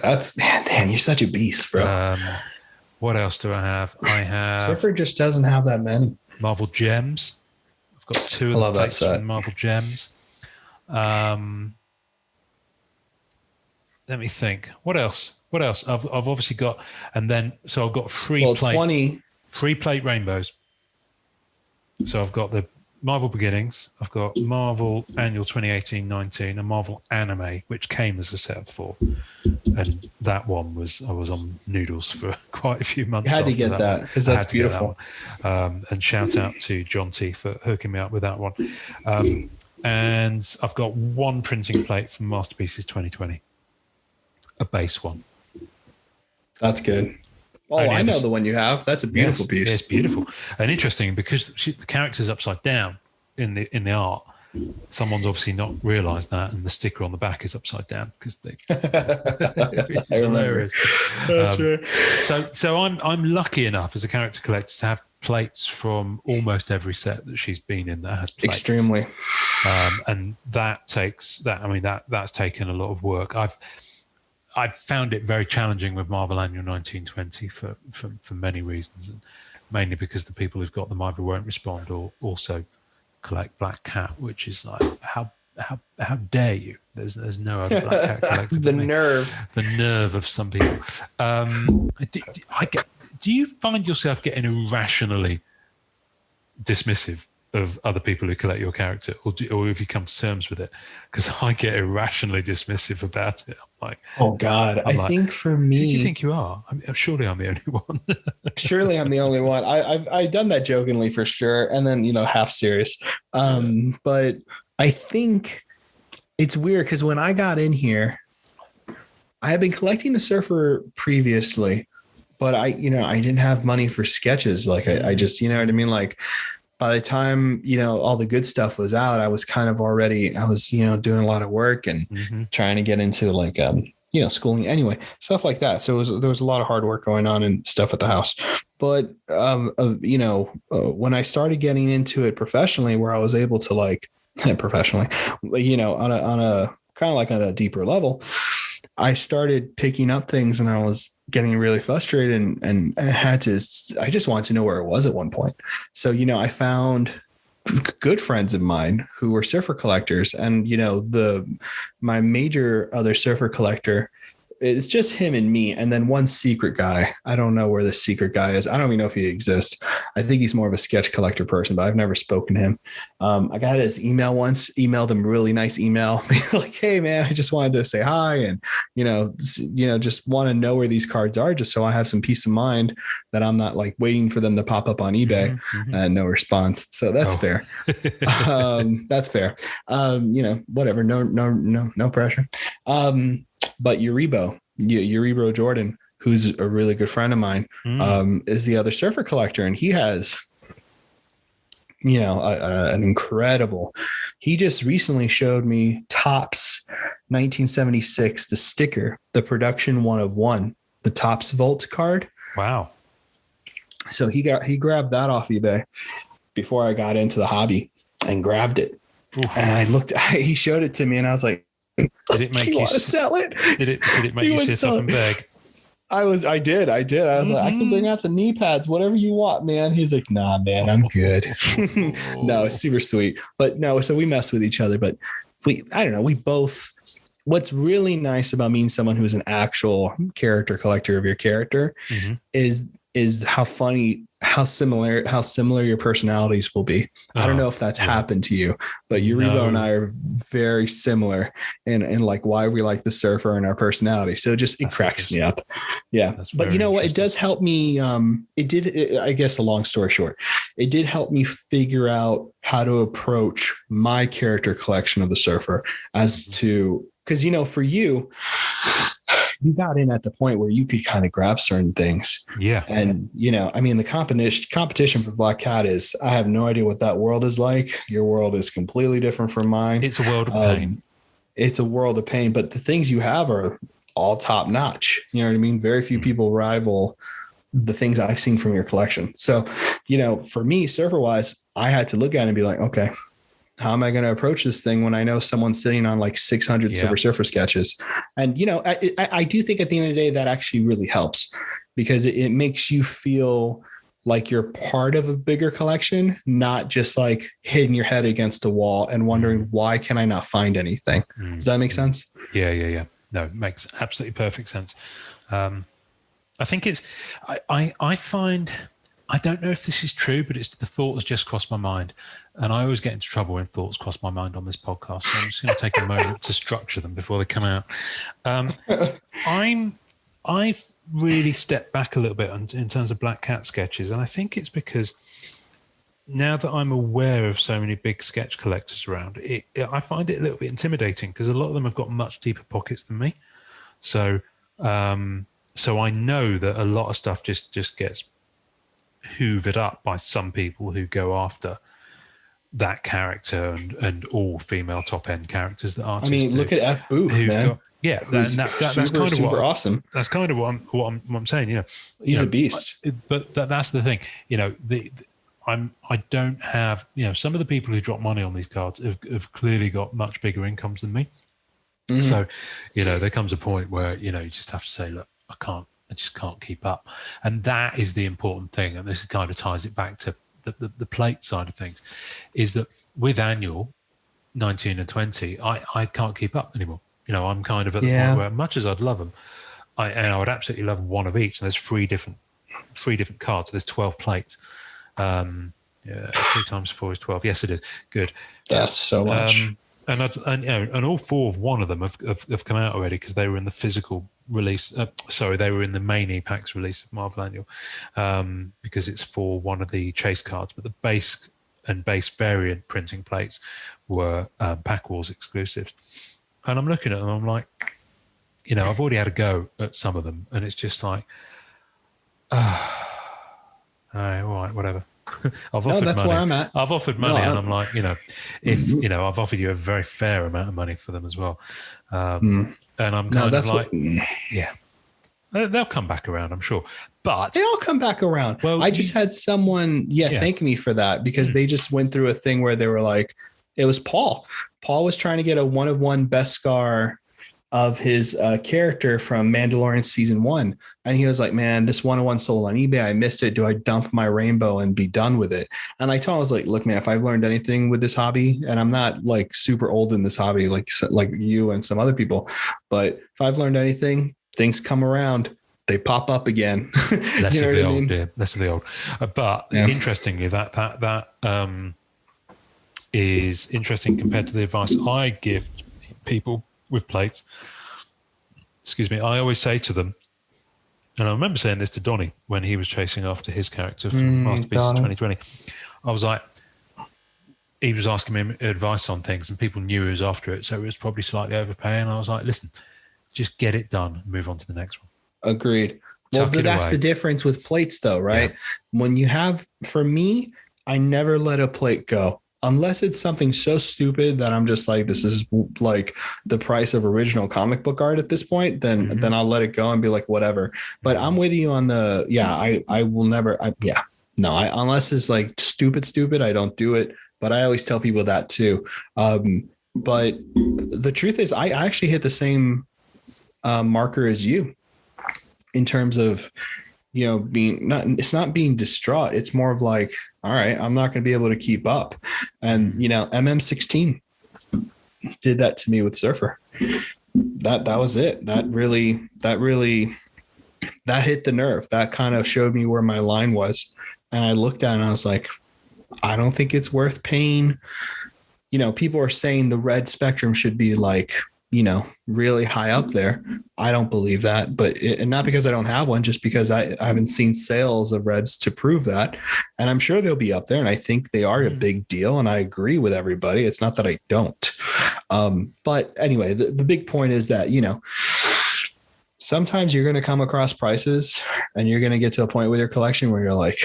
Dan, you're such a beast, bro. What else do I have? I have Surfer just doesn't have that many. Marvel Gems. I've got 2 of the plates from Marvel Gems. Let me think. What else? I've obviously got, and then so I've got 3 plate rainbows. So I've got the Marvel Beginnings, I've got Marvel Annual 2018-19, and Marvel Anime, which came as a set of 4. And that one I was on noodles for quite a few months. You had to get that because that's beautiful. And shout out to John T for hooking me up with that one. And I've got 1 printing plate from Masterpieces 2020, a base one. That's good. Oh, I know the one you have. That's a beautiful piece. It's beautiful and interesting because the character's upside down in the art. Someone's obviously not realised that, and the sticker on the back is upside down because it's hilarious. So I'm lucky enough as a character collector to have plates from almost every set that she's been in that had plates. Extremely. And that's taken a lot of work. I've found it very challenging with Marvel Annual 1920 for many reasons, and mainly because the people who've got them either won't respond or also collect Black Cat, which is like how dare you? There's no other Black Cat collector. The nerve of some people. Do you find yourself getting irrationally dismissive of other people who collect your character, or have you come to terms with it? Because I get irrationally dismissive about it. I'm like, oh God, I think for me, who do you think you are? Surely I'm the only one. Surely I'm the only one. I've done that jokingly for sure, and then half serious. But I think it's weird because when I got in here, I had been collecting the Surfer previously, but I didn't have money for sketches. Like I just, you know what I mean, like. by the time, all the good stuff was out, I was doing a lot of work and trying to get into like, schooling anyway, stuff like that. So there was a lot of hard work going on and stuff at the house. But, when I started getting into it professionally, where I was able to like professionally, on a kind of like on a deeper level, I started picking up things and I was getting really frustrated and I just wanted to know where it was at one point. So, I found good friends of mine who were surfer collectors, and, my major other surfer collector, it's just him and me. And then one secret guy. I don't know where the secret guy is. I don't even know if he exists. I think he's more of a sketch collector person, but I've never spoken to him. I got his email once, emailed him a really nice email, like, hey man, I just wanted to say hi. And, just want to know where these cards are, just so I have some peace of mind that I'm not like waiting for them to pop up on eBay and no response. So that's fair. That's fair. Whatever. No pressure. But Uribo Jordan, who's a really good friend of mine, is the other surfer collector. And he has, an incredible, he just recently showed me Topps 1976, the sticker, the production 1 of 1, the Topps Vault card. Wow. So he grabbed that off eBay before I got into the hobby and grabbed it. Oof. And he showed it to me and I was like, did it make you want to sell it? Did it make you sit up and beg? I did. I was like, I can bring out the knee pads, whatever you want, man. He's like, nah, man, I'm good. No, it's super sweet. But no, so we mess with each other, but I don't know. We both, what's really nice about meeting someone who's an actual character collector of your character is how similar your personalities will be. I don't know if that's happened to you, but Uribo and I are very similar in like why we like the surfer and our personality. So it cracks me up. Yeah. But you know what? It does help me. I guess a long story short, it did help me figure out how to approach my character collection of the surfer as to, because, for you got in at the point where you could kind of grab certain things. Yeah. And, the competition for Black Cat is, I have no idea what that world is like. Your world is completely different from mine. It's a world of pain. It's a world of pain, but the things you have are all top notch. You know what I mean? Very few people rival the things I've seen from your collection. So, for me, surfer wise, I had to look at it and be like, okay, how am I going to approach this thing when I know someone's sitting on like 600 Silver Surfer sketches? And, I do think at the end of the day, that actually really helps because it makes you feel like you're part of a bigger collection, not just like hitting your head against a wall and wondering, why can I not find anything? Does that make sense? Yeah. No, it makes absolutely perfect sense. I think I find, I don't know if this is true, but the thought has just crossed my mind. And I always get into trouble when thoughts cross my mind on this podcast. So I'm just going to take a moment to structure them before they come out. I've really stepped back a little bit in terms of Black Cat sketches. And I think it's because now that I'm aware of so many big sketch collectors around, I find it a little bit intimidating because a lot of them have got much deeper pockets than me. So I know that a lot of stuff just gets hoovered up by some people who go after that character and all female top end characters that artists look at F. Booth, man. That's kind of super awesome. That's kind of what I'm saying. He's a beast. But that's the thing. I don't have. Some of the people who drop money on these cards have clearly got much bigger incomes than me. Mm-hmm. So, there comes a point where you just have to say, look, I just can't keep up, and that is the important thing. And this kind of ties it back to the plate side of things, is that with annual 19 and 20, I can't keep up anymore. I'm kind of at the point where, much as I'd love them, I would absolutely love one of each. And there's three different cards. So there's 12 plates. 3 times 4 is 12. Yes, it is. Good. That's so much. And all 4 of one of them have come out already because they were in the physical release. They were in the main EPAX release of Marvel Annual because it's for one of the chase cards. But the base and base variant printing plates were Pack Wars exclusives. And I'm looking at them, I'm like, I've already had a go at some of them, and it's just like, all right, whatever. I've No, offered that's money. where I'm at. I've offered money, and I'm like, if I've offered you a very fair amount of money for them as well, and I'm kind of like, yeah, they'll come back around, I'm sure. But they all come back around. Well, I just had someone, thank me for that, because they just went through a thing where they were like, it was Paul. Paul was trying to get a 1-of-1 Beskar of his character from Mandalorian season 1. And he was like, man, this 1-of-1 sold on eBay. I missed it. Do I dump my rainbow and be done with it? And I told him, I was like, look, man, if I've learned anything with this hobby, and I'm not like super old in this hobby, like you and some other people, but if I've learned anything, things come around. They pop up again. Less of the old, yeah. Less of the old. But interestingly, that is interesting compared to the advice I give people with plates. Excuse me. I always say to them, and I remember saying this to Donnie when he was chasing after his character from Masterpieces 2020. I was like, he was asking me advice on things, and people knew he was after it, so it was probably slightly overpaying. I was like, listen, just get it done and move on to the next one. Agreed. Well, that's the difference with plates, though, right? Yeah. When you have, for me, I never let a plate go unless it's something so stupid that I'm just like, this is like the price of original comic book art at this point. Then I'll let it go and be like, whatever. But I'm with you on the I will never. Unless it's like stupid, I don't do it. But I always tell people that too. But the truth is, I actually hit the same marker as you. In terms of, it's not being distraught. It's more of like, all right, I'm not going to be able to keep up. And, MM16 did that to me with Surfer. That was it. That hit the nerve. That kind of showed me where my line was. And I looked at it and I was like, I don't think it's worth paying. People are saying the red spectrum should be like, really high up there. I don't believe that, and not because I don't have one, just because I haven't seen sales of reds to prove that. And I'm sure they'll be up there. And I think they are a big deal. And I agree with everybody. It's not that I don't. But anyway, the big point is that, sometimes you're going to come across prices and you're going to get to a point with your collection where you're like,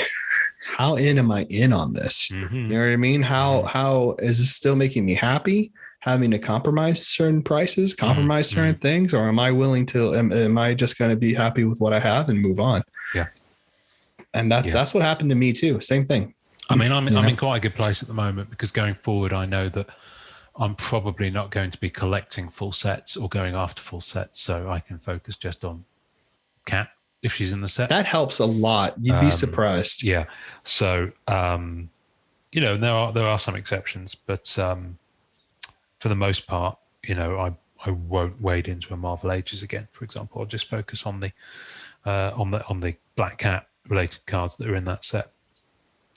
how am I in on this? You know what I mean? How is this still making me happy? Having to compromise certain prices, certain things, or am I willing to? Am I just going to be happy with what I have and move on? Yeah, and that's what happened to me too. Same thing. I mean, I'm in quite a good place at the moment because going forward, I know that I'm probably not going to be collecting full sets or going after full sets, so I can focus just on Cat if she's in the set. That helps a lot. You'd be surprised. Yeah. So, there are some exceptions, but. For the most part, I won't wade into a Marvel Ages again. For example, I'll just focus on the Black Cat related cards that are in that set.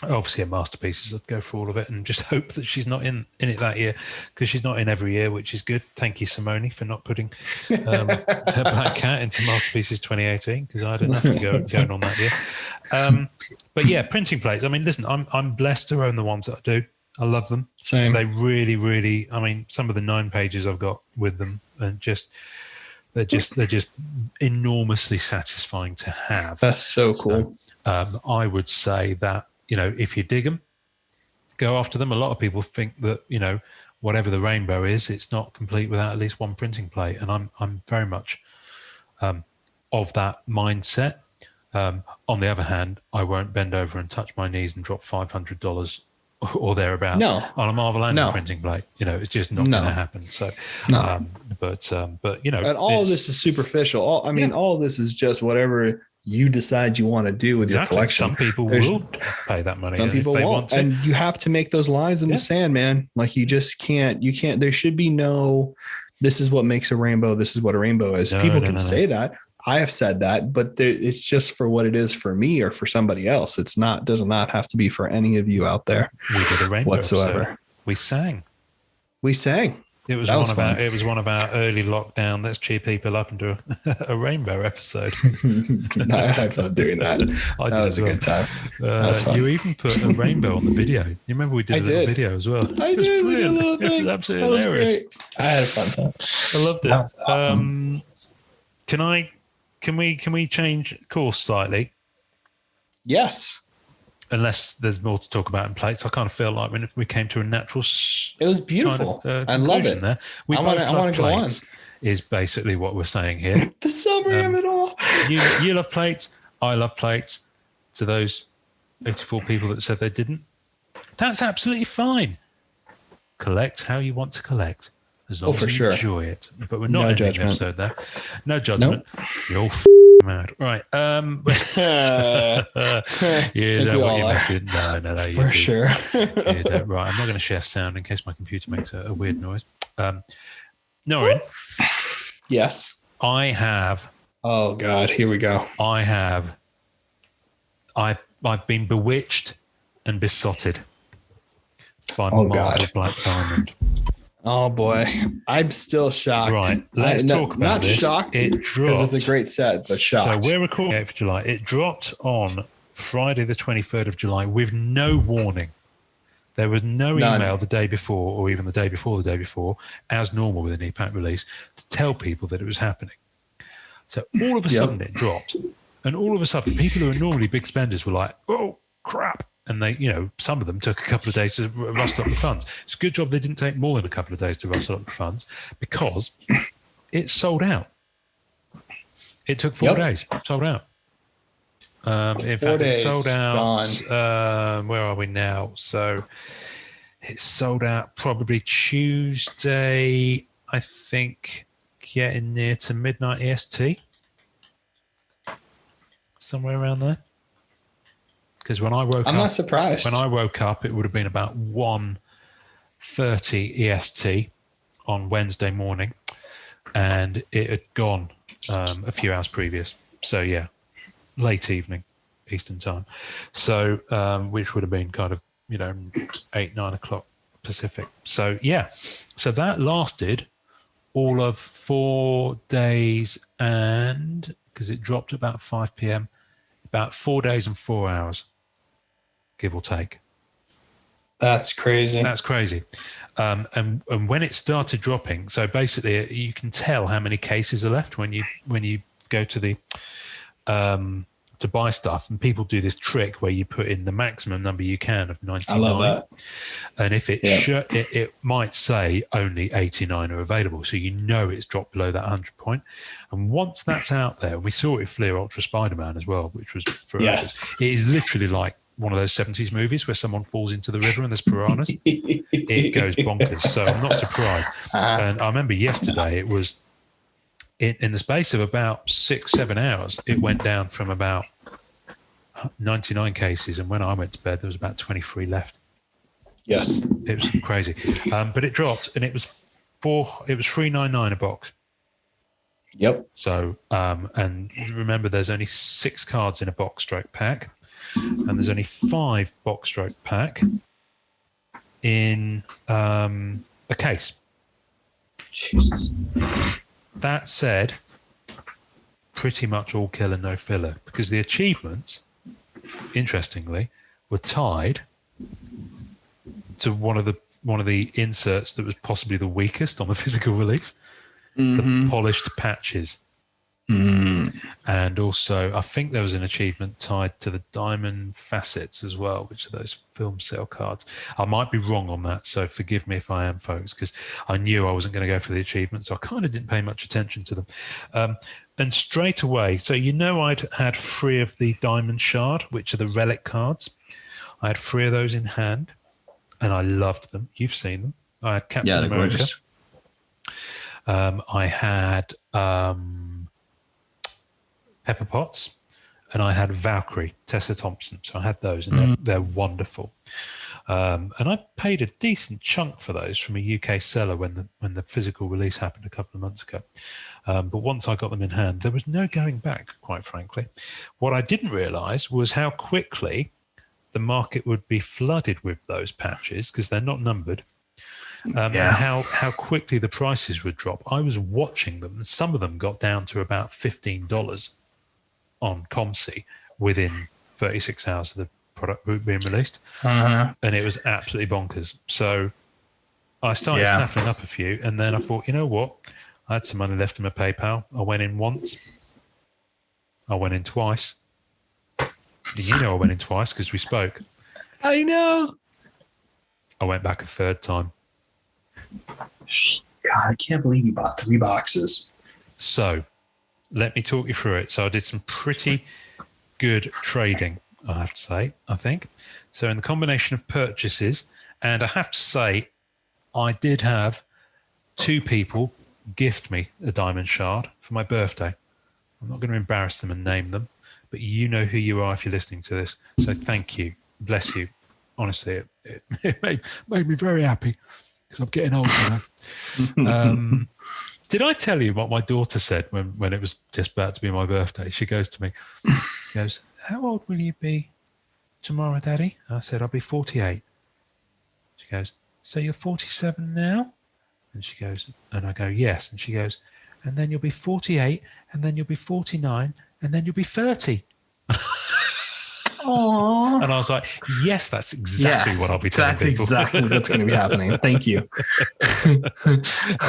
Obviously, at Masterpieces, I'd go for all of it and just hope that she's not in it that year, because she's not in every year, which is good. Thank you, Simone, for not putting her Black Cat into Masterpieces 2018, because I didn't have to go going on that year. But yeah, printing plates. I mean, listen, I'm blessed to own the ones that I do. I love them. Same. They really, really. I mean, some of the 9 pages I've got with them, and they're just enormously satisfying to have. That's so cool. So, I would say that if you dig them, go after them. A lot of people think that whatever the rainbow is, it's not complete without at least one printing plate, and I'm very much of that mindset. On the other hand, I won't bend over and touch my knees and drop $500. Or thereabouts on a Marvel Annual printing plate. It's just not going to happen. So, but and all of this is superficial. All of this is just whatever you decide you want to do with your collection. Some people will pay that money. Some people won't, and you have to make those lines in the sand, man. Like you just can't. You can't. There should be no. This is what makes a rainbow. This is what a rainbow is. People can say that. I have said that, but it's just for what it is for me or for somebody else. Does not have to be for any of you out there. We did a rainbow whatsoever. Episode. We sang. It was one of our early lockdown. Let's cheer people up and do a rainbow episode. I had fun doing that. That was a good time. You even put a rainbow on the video. You remember we did a little video as well. I did. We did a little thing. It was absolutely hilarious. Great. I had a fun time. I loved it. Awesome. Can we change course slightly? Yes. unless there's more to talk about in plates, I kind of feel like when we came to a natural It was beautiful. Kind of, I love it. there. I want to go on. Is basically what we're saying here. The summary of it all. You love plates. I love plates. To those 84 people that said they didn't, that's absolutely fine. Collect how you want to collect, as long as you enjoy it. But we're not ending the episode there. No judgment. Nope. You're all mad, right? You know what you're missing. No. For sure. Right, I'm not going to share sound in case my computer makes a weird noise. Norrin. Yes. I have. Oh God, here we go. I've been bewitched and besotted by Marvel Black Diamond. Oh boy, I'm still shocked. Right, let's talk about this. Not shocked because it's a great set, but shocked. So we're recording 8th of July. It dropped on Friday the 23rd of July with no warning. There was no email the day before, or even the day before, as normal with an e-pack release, to tell people that it was happening. So all of a sudden it dropped. And all of a sudden, people who are normally big spenders were like, oh, crap. And they, some of them took a couple of days to rustle up the funds. It's a good job they didn't take more than a couple of days to rustle up the funds because it sold out. It took 4 days. Sold out. In fact, it sold out. Where are we now? So it sold out probably Tuesday, I think, getting near to midnight EST. Somewhere around there. Because when I woke up... I'm not surprised. When I woke up, it would have been about 1:30 EST on Wednesday morning. And it had gone a few hours previous. So, yeah, late evening Eastern time. So, which would have been kind of, 8, 9 o'clock Pacific. So, yeah. So that lasted all of 4 days and... because it dropped about 5 p.m., about 4 days and 4 hours, give or take. That's crazy. And when it started dropping, so basically you can tell how many cases are left when you go to the to buy stuff, and people do this trick where you put in the maximum number you can of 99. I love that. And if it might say only 89 are available, so it's dropped below that 100 point. And once that's out there, we saw it with Fleer Ultra Spider-Man as well, which was ferocious. It is literally like one of those 70s movies where someone falls into the river and there's piranhas. It goes bonkers. So I'm not surprised. And I remember yesterday it was in the space of about 6-7 hours, it went down from about 99 cases, and when I went to bed, there was about 23 left. Yes, it was crazy, but it dropped, and it was $3.99 a box. Yep. So, and remember, there's only 6 cards in a box stroke pack, and there's only 5 box stroke pack in a case. Jesus. That said, pretty much all killer, no filler, because the achievements, interestingly, were tied to one of the inserts that was possibly the weakest on the physical release, the polished patches. And also, I think there was an achievement tied to the diamond facets as well, which are those film sale cards. I might be wrong on that, so forgive me if I am, folks, because I knew I wasn't going to go for the achievement, so I kind of didn't pay much attention to them. And straight away, so I'd had 3 of the diamond shard, which are the relic cards. I had 3 of those in hand, and I loved them. You've seen them. I had Captain America. Gorgeous. I had Pepper Potts, and I had Valkyrie, Tessa Thompson. So I had those, and they're wonderful. And I paid a decent chunk for those from a UK seller when the physical release happened a couple of months ago. But once I got them in hand, there was no going back, quite frankly. What I didn't realise was how quickly the market would be flooded with those patches, because they're not numbered. And how quickly the prices would drop. I was watching them, and some of them got down to about $15 on ComC within 36 hours of the product being released. And it was absolutely bonkers. So I started snapping up a few, and then I thought, you know what? I had some money left in my PayPal. I went in once. I went in twice. And you know I went in twice because we spoke. I know. I went back a third time. God, I can't believe you bought 3 boxes. So let me talk you through it. So I did some pretty good trading, I have to say, I think. So in the combination of purchases, and I have to say, I did have 2 people gift me a diamond shard for my birthday. I'm not going to embarrass them and name them, but you know who you are if you're listening to this. So thank you. Bless you. Honestly, it made me very happy because I'm getting older now. Did I tell you what my daughter said when it was just about to be my birthday? She goes to me, she goes, "How old will you be tomorrow, Daddy?" I said, "I'll be 48. She goes, "So you're 47 now?" And she goes, and I go, "Yes." And she goes, "And then you'll be 48, and then you'll be 49, and then you'll be 30. Aww. And I was like, "Yes, that's exactly what I'll be telling people." That's exactly what's going to be happening. Thank you.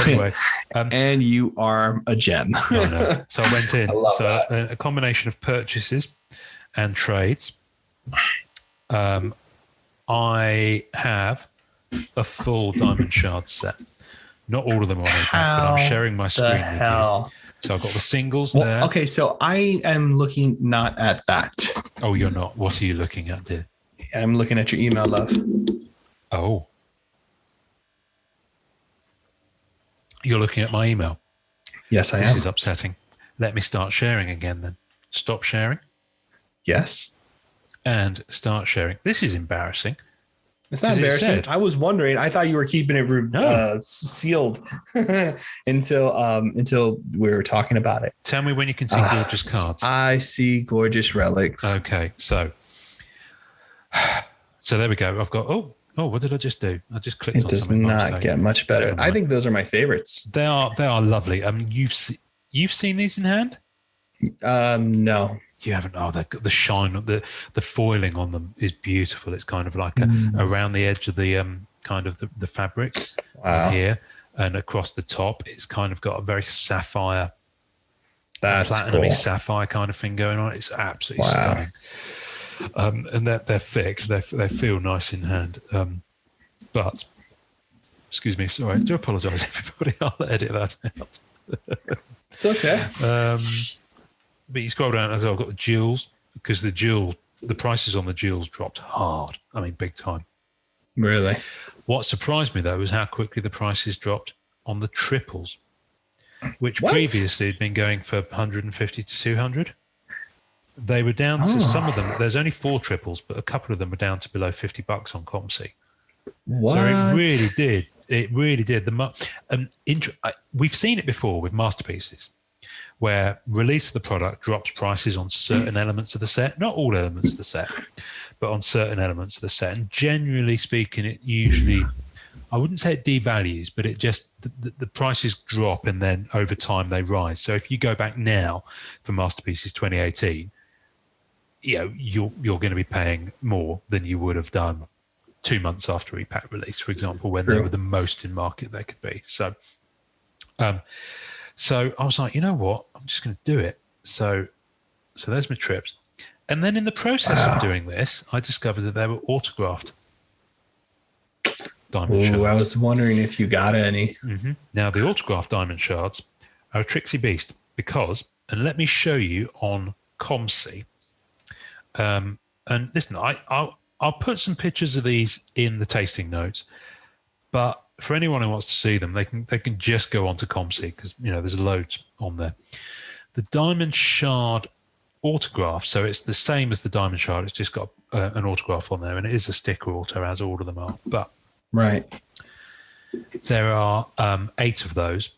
Anyway. And you are a gem. I know. So I went in. I love that. A combination of purchases and trades. I have a full diamond shard set. Not all of them are on impact, but I'm sharing my screen with you. So I've got the singles there. Okay, so I am looking not at that. Oh, you're not. What are you looking at, dear? I'm looking at your email, love. Oh. You're looking at my email? Yes, I am. This is upsetting. Let me start sharing again then. Stop sharing. Yes. And start sharing. This is embarrassing. It's not embarrassing. I was wondering. I thought you were keeping it sealed until we were talking about it. Tell me when you can see gorgeous cards. I see gorgeous relics. Okay, so there we go. I've got. Oh, what did I just do? I just clicked on something. It does not get much better. I think those are my favorites. They are lovely. You've seen these in hand? No. You haven't. Oh, the shine, the foiling on them is beautiful. It's kind of like around the edge of the kind of the fabric here and across the top. It's kind of got a very sapphire, platinum-y cool. sapphire kind of thing going on. It's absolutely stunning. And they're thick. They feel nice in hand. But excuse me, sorry. I do apologise, everybody. I'll edit that out. It's okay. But you scroll down as I've got the jewels, because the prices on the jewels dropped hard. I mean, big time. Really? What surprised me, though, was how quickly the prices dropped on the triples, which previously had been going for 150 to 200. They were down to some of them. There's only 4 triples, but a couple of them were down to below $50 on ComC. What? So it really did. It really did. We've seen it before with masterpieces, where release of the product drops prices on certain elements of the set, not all elements of the set, but on certain elements of the set. And generally speaking, it usually, I wouldn't say it devalues, but it just, the prices drop and then over time they rise. So if you go back now for Masterpieces 2018, you're going to be paying more than you would have done 2 months after repack release, for example, when they were the most in market they could be. So I was like, you know what? I'm just going to do it. So there's my trips. And then in the process of doing this, I discovered that they were autographed diamond shards. I was wondering if you got any. Mm-hmm. Now, the autographed diamond shards are a tricksy beast because, and let me show you on ComC. And listen, I'll put some pictures of these in the tasting notes, but for anyone who wants to see them, they can just go onto ComC because there's loads on there. The diamond shard autograph, so it's the same as the diamond shard. It's just got an autograph on there, and it is a sticker auto, as all of them are. But there are 8 of those.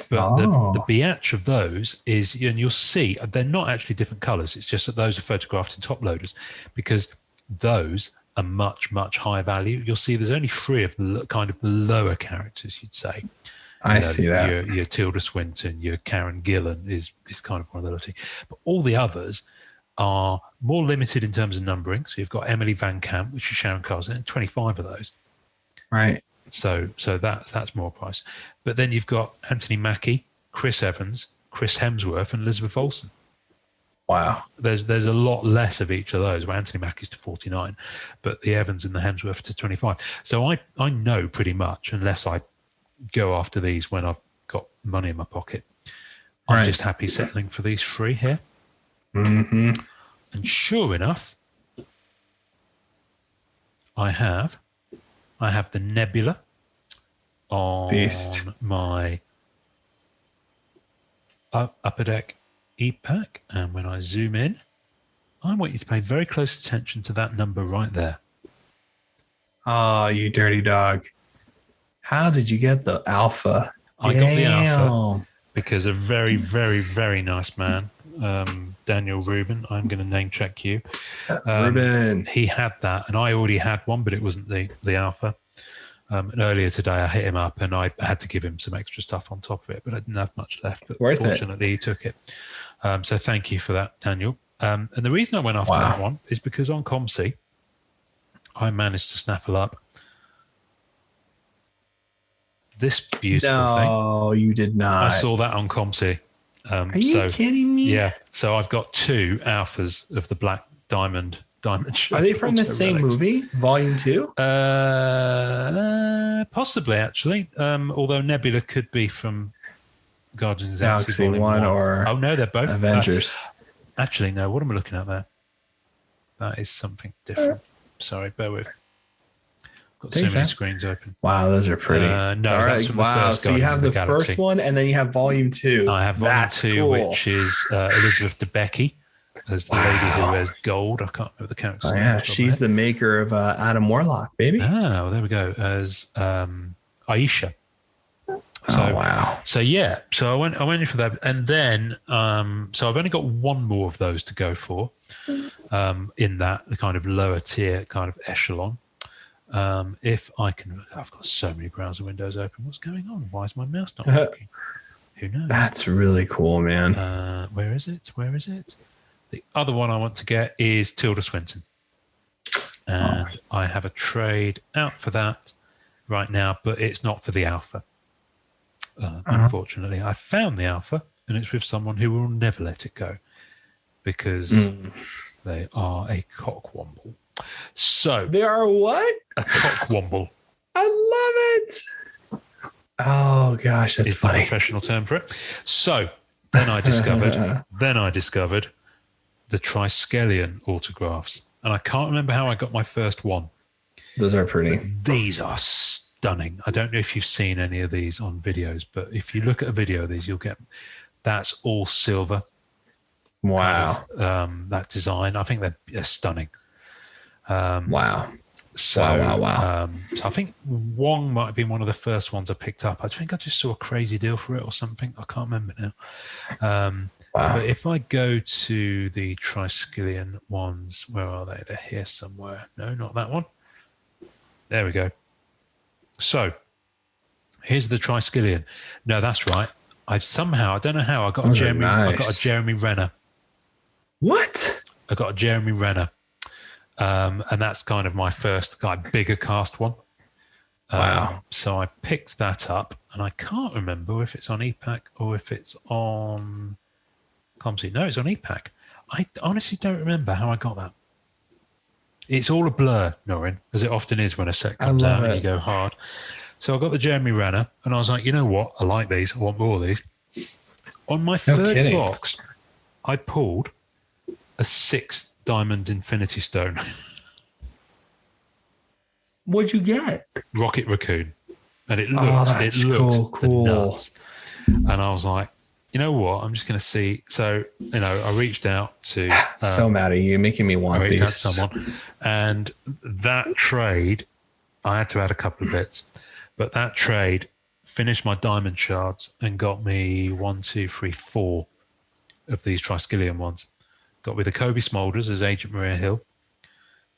But the biatch of those is, and you'll see, they're not actually different colours. It's just that those are photographed in top loaders because those are much, much higher value. You'll see there's only 3 of the kind of the lower characters, you'd say. I see that. Your Tilda Swinton, your Karen Gillan is kind of one of the. But all the others are more limited in terms of numbering. So you've got Emily Van Camp, which is Sharon Carlson, and 25 of those. Right. So that's more price. But then you've got Anthony Mackie, Chris Evans, Chris Hemsworth, and Elizabeth Olsen. Wow. There's a lot less of each of those. Where Anthony Mackie's to 49, but the Evans and the Hemsworth to 25. So I know pretty much, unless I go after these when I've got money in my pocket. I'm just happy settling for these 3 here. Mm-hmm. And sure enough, I have the Nebula on Beast. my Upper Deck E-Pack, and when I zoom in, I want you to pay very close attention to that number right there. Oh, you dirty dog. How did you get the alpha? I got the alpha because a very, very, very nice man, Daniel Rubin, I'm going to name check you. Rubin. He had that, and I already had one, but it wasn't the alpha. And earlier today, I hit him up, and I had to give him some extra stuff on top of it, but I didn't have much left. But fortunately, he took it. So thank you for that, Daniel. And the reason I went after that one is because on ComC, I managed to snaffle up this beautiful thing. No, you did not. I saw that on ComC. Are you kidding me? Yeah. So I've got 2 alphas of the Black Diamond Are they from the same movie, Volume 2? Possibly, actually. Although Nebula could be from Guardians of the Galaxy 1 or oh no, they're both Avengers. Actually, no. What am I looking at there? That is something different. Sorry, bear with. Got so many screens open. Wow, those are pretty. No, that's from the first so you have the Galaxy. first one, and then you have Volume 2. I have Volume 2, cool. Which is Elizabeth Debicki as the lady who wears gold. I can't remember the character's name. Yeah, she's the maker of Adam Warlock, baby. Oh, well, there we go. As Aisha. Wow. So yeah, so I went in for that, and then so I've only got one more of those to go for, in the kind of lower tier kind of echelon. If I can, I've got so many browser windows open. What's going on? Why is my mouse not working? Who knows? That's really cool, man. Where is it? The other one I want to get is Tilda Swinton, and I have a trade out for that right now, but it's not for the alpha. Unfortunately, I found the alpha, and it's with someone who will never let it go because they are a cockwomble. So they are what? A cockwomble. I love it. Oh gosh, that's funny. The professional term for it. So then I discovered the Triskelion autographs, and I can't remember how I got my first one. Those are pretty. But these are stunning. I don't know if you've seen any of these on videos, but if you look at a video of these, you'll get that's all silver. Wow. That design, I think they're stunning. Wow. So, wow. So I think Wong might have been one of the first ones I picked up. I think I just saw a crazy deal for it or something. I can't remember now. But if I go to the Triskelion ones, where are they? They're here somewhere. No, not that one. There we go. So here's the Triskelion. No, that's right. I don't know how I got I got a Jeremy Renner. What? I got a Jeremy Renner. And that's kind of my first bigger cast one. Wow. So I picked that up, and I can't remember if it's on e-Pack or if it's on ComC. No, it's on e-Pack. I honestly don't remember how I got that. It's all a blur, Norrin, as it often is when a set comes out and you go hard. So I got the Jeremy Renner, and I was like, you know what? I like these. I want more of these. On my third box, I pulled a 6 Diamond Infinity Stone. What'd you get? Rocket Raccoon. And it looked cool. nuts. And I was like, you know what? I'm just going to see. So, I reached out to... so mad at you, making me want these. I reached out to someone. And that trade, I had to add a couple of bits. But that trade finished my diamond shards and got me 1, 2, 3, 4 of these Triskelion ones. Got me the Kobe Smulders as Agent Maria Hill.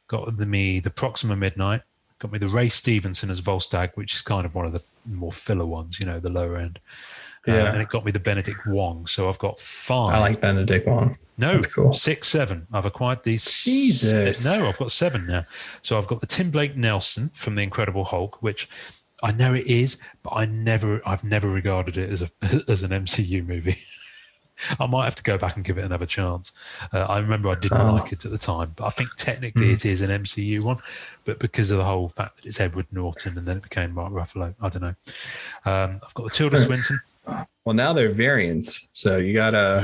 Got me the Proxima Midnight. Got me the Ray Stevenson as Volstagg, which is kind of one of the more filler ones, the lower end. Yeah. And it got me the Benedict Wong. So I've got 5. I like Benedict Wong. No, that's cool. 6, 7. I've acquired these. Jesus. No, I've got 7 now. So I've got the Tim Blake Nelson from The Incredible Hulk, which I know it is, but I've never regarded it as an MCU movie. I might have to go back and give it another chance. I remember I didn't like it at the time, but I think technically it is an MCU one. But because of the whole fact that it's Edward Norton and then it became Mark Ruffalo, I don't know. I've got the Tilda Swinton. Well, now they're variants, so you gotta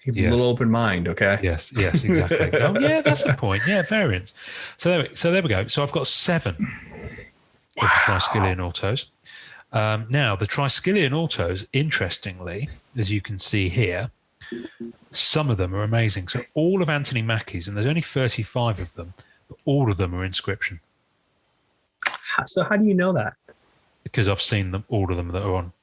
keep a little open mind, okay? Yes, exactly. Oh, yeah, that's the point. Yeah, variants. So there we go. So I've got 7 of the Triskelion autos. Now, the Triskelion autos, interestingly, as you can see here, some of them are amazing. So all of Anthony Mackie's, and there's only 35 of them, but all of them are inscription. So how do you know that? Because I've seen them, all of them that are on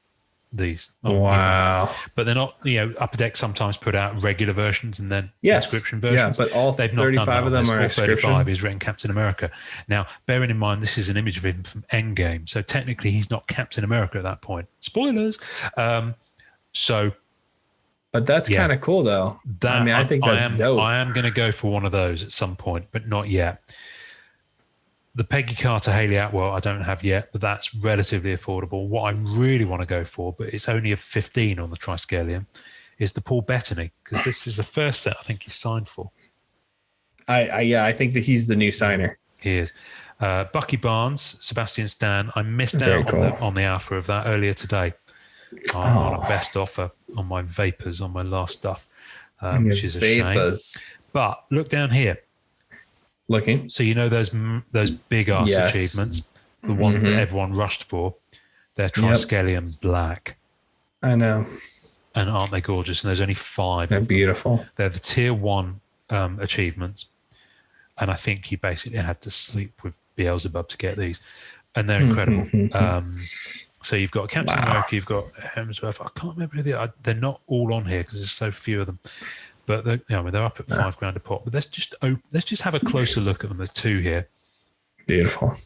these. Wow. But they're not, Upper Deck sometimes put out regular versions and then inscription versions. Yeah, but all they've 35 not done of them are all inscription. 35 is written Captain America. Now, bearing in mind, this is an image of him from Endgame. So technically, he's not Captain America at that point. Spoilers. But that's kind of cool, though. I think that's dope. I am going to go for one of those at some point, but not yet. The Peggy Carter Haley Atwell I don't have yet, but that's relatively affordable. What I really want to go for, but it's only a 15 on the Triskelion, is the Paul Bettany, because this is the first set I think he's signed for. I think that he's the new signer. He is. Bucky Barnes, Sebastian Stan. I missed out on the alpha of that earlier today. I'm on a best offer on my Vapors, on my last stuff, which is a shame. But look down here. Looking. So those big ass achievements, the ones that everyone rushed for, they're Triskelion black. I know. And aren't they gorgeous? And there's only 5. They're beautiful. They're the tier 1 achievements. And I think you basically had to sleep with Beelzebub to get these. And they're incredible. So you've got Captain America, you've got Hemsworth. I can't remember they're not all on here because there's so few of them. But they're up at $5,000 a pop. But let's just have a closer look at them. There's 2 here. Beautiful.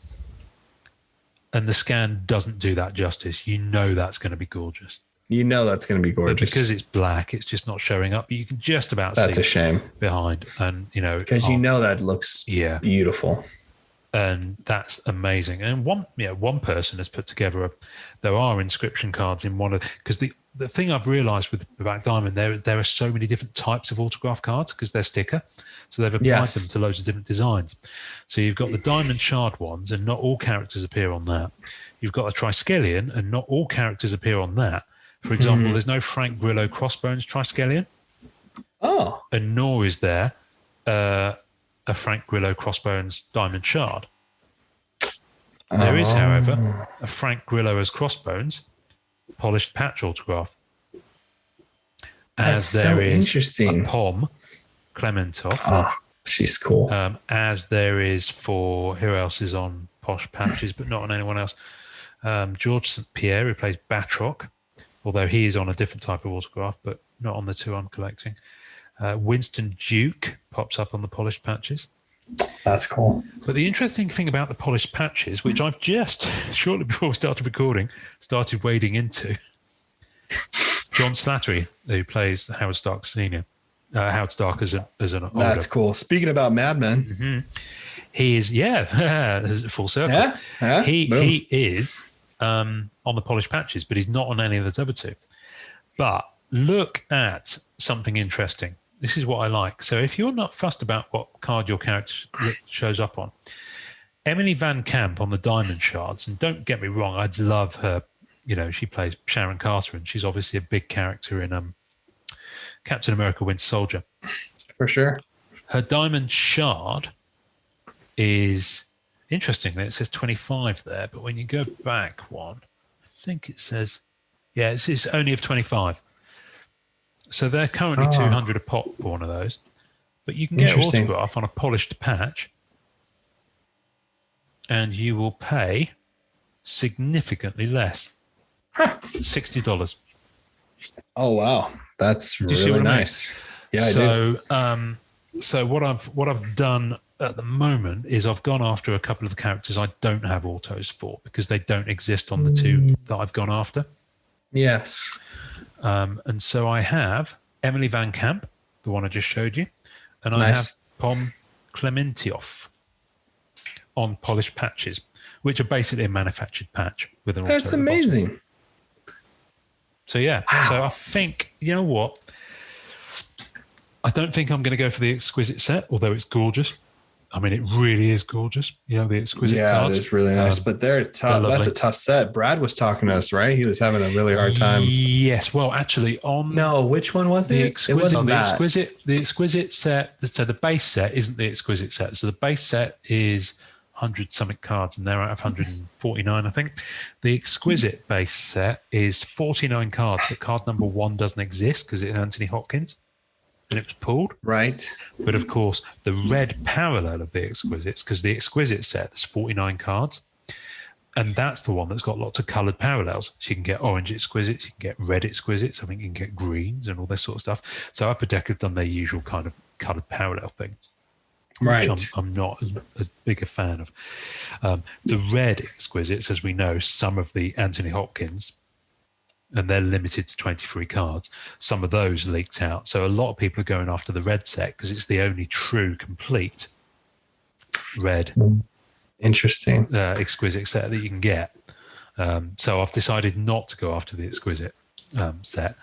And the scan doesn't do that justice. That's going to be gorgeous. That's going to be gorgeous. But because it's black, it's just not showing up. But you can just about see. That's a shame. Behind, and because that looks beautiful. And that's amazing. And one person has put together there are inscription cards in one of, because the thing I've realized with Black Diamond, there are so many different types of autograph cards because they're sticker. So they've applied them to loads of different designs. So you've got the Diamond Shard ones, and not all characters appear on that. You've got a Triskelion, and not all characters appear on that. For example, there's no Frank Grillo Crossbones Triskelion. Oh. And nor is there a Frank Grillo Crossbones Diamond Shard. There is, however, a Frank Grillo as Crossbones polished patch autograph. That's so interesting. A Pom Clementov. Oh, she's cool. As there is for, who else is on posh patches, but not on anyone else? George St. Pierre, who plays Batroc, although he is on a different type of autograph, but not on the 2 I'm collecting. Winston Duke pops up on the polished patches. That's cool. But the interesting thing about the polished patches, which I've just, shortly before we started recording, started wading into, John Slattery, who plays Howard Stark Sr., Howard Stark as an older. That's cool. Speaking about Mad Men. He is, full circle. Yeah. He is on the polished patches, but he's not on any of the other 2. But look at something interesting. This is what I like. So if you're not fussed about what card your character shows up on, Emily Van Camp on the Diamond Shards, and don't get me wrong, I'd love her. She plays Sharon Carter, and she's obviously a big character in Captain America Winter Soldier. For sure. Her Diamond Shard is interesting. It says 25 there, but when you go back one, I think it says, it's only of 25. So they're currently 200 a pop for one of those. But you can get an autograph on a polished patch, and you will pay significantly less. $60. Oh, wow. That's really nice. Yeah, I do. So what I've done at the moment is I've gone after a couple of the characters I don't have autos for because they don't exist on the 2 that I've gone after. Yes. And so I have Emily Van Camp, the one I just showed you, and I have Pom Clementov on polished patches, which are basically a manufactured patch with an auto. That's amazing. So yeah, so I think, you know what? I don't think I'm going to go for the exquisite set, although it's gorgeous. I mean, it really is gorgeous. You know, the exquisite cards. It is really nice, but they're tough. That's a tough set. Brad was talking to us, right? He was having a really hard time. Yes. Well, actually, which one was the it? Exquisite, it wasn't the exquisite set. So the base set isn't the exquisite set. So the base set is 100 something cards, and they're out of 149, I think. The exquisite base set is 49 cards, but card number 1 doesn't exist because it's Anthony Hopkins. And it was pulled. Right. But of course, the red parallel of the exquisites, because the exquisite set, there's 49 cards. And that's the one that's got lots of coloured parallels. So you can get orange exquisites, you can get red exquisites, I think you can get greens and all this sort of stuff. So Upper Deck have done their usual kind of coloured parallel thing. Right. Which I'm not as big a fan of. The red exquisites, as we know, some of the Anthony Hopkins, and they're limited to 23 cards. Some of those leaked out. So a lot of people are going after the red set because it's the only true complete red interesting exquisite set that you can get. So I've decided not to go after the exquisite set.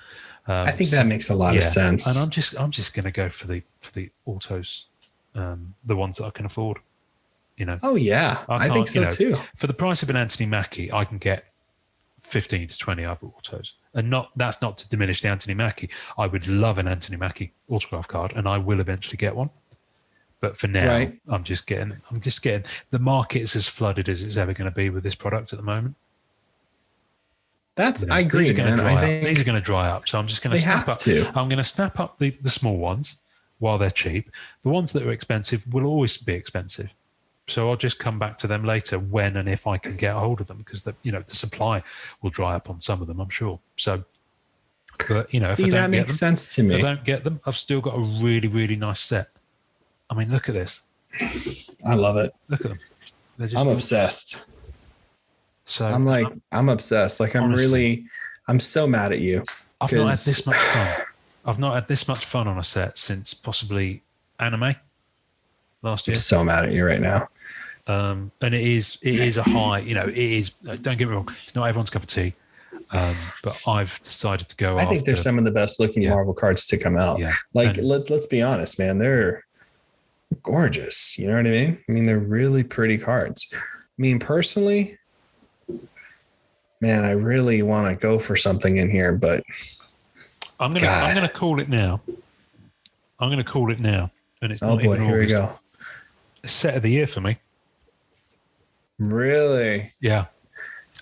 I think that makes a lot of sense. And I'm just going to go for the autos, the ones that I can afford. You know. Oh yeah, I think so too. For the price of an Anthony Mackie, I can get 15 to 20 other autos, and that's not to diminish the Anthony Mackie. I would love an Anthony Mackie autograph card, and I will eventually get one. But for now, I'm just getting. The market is as flooded as it's ever going to be with this product at the moment. I agree. These are going to dry up, so I'm just going to snap up. I'm going to snap up the small ones while they're cheap. The ones that are expensive will always be expensive. So I'll just come back to them later when and if I can get a hold of them, because the supply will dry up on some of them, I'm sure. So, but if that makes sense to me. If I don't get them, I've still got a really, really nice set. I mean, look at this. I love it. Look at them. I'm obsessed. So I'm obsessed. Like I'm so mad at you. I've not had this much fun. I've not had this much fun on a set since possibly Anime last year. I'm so mad at you right now. And it is a high, it is, don't get me wrong, it's not everyone's cup of tea. But I've decided to go I think they're some of the best looking Marvel cards to come out. Yeah. Let's be honest, man, they're gorgeous. You know what I mean? I mean, they're really pretty cards. I mean, personally, man, I really want to go for something in here, but I'm gonna call it now. And it's not even here August. We go. Set of the year for me. Really? Yeah.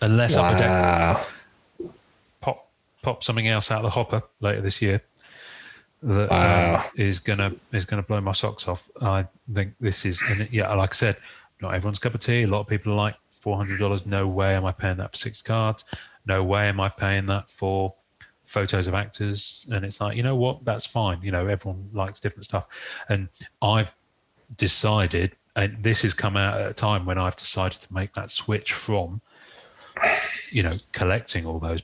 Unless Upper Deck pop something else out of the hopper later this year that is gonna blow my socks off. I think this is, like I said, not everyone's cup of tea. A lot of people are like $400. No way am I paying that for 6 cards. No way am I paying that for photos of actors. And it's like, you know what? That's fine. Everyone likes different stuff. And I've decided, and this has come out at a time when I've decided to make that switch from, collecting all those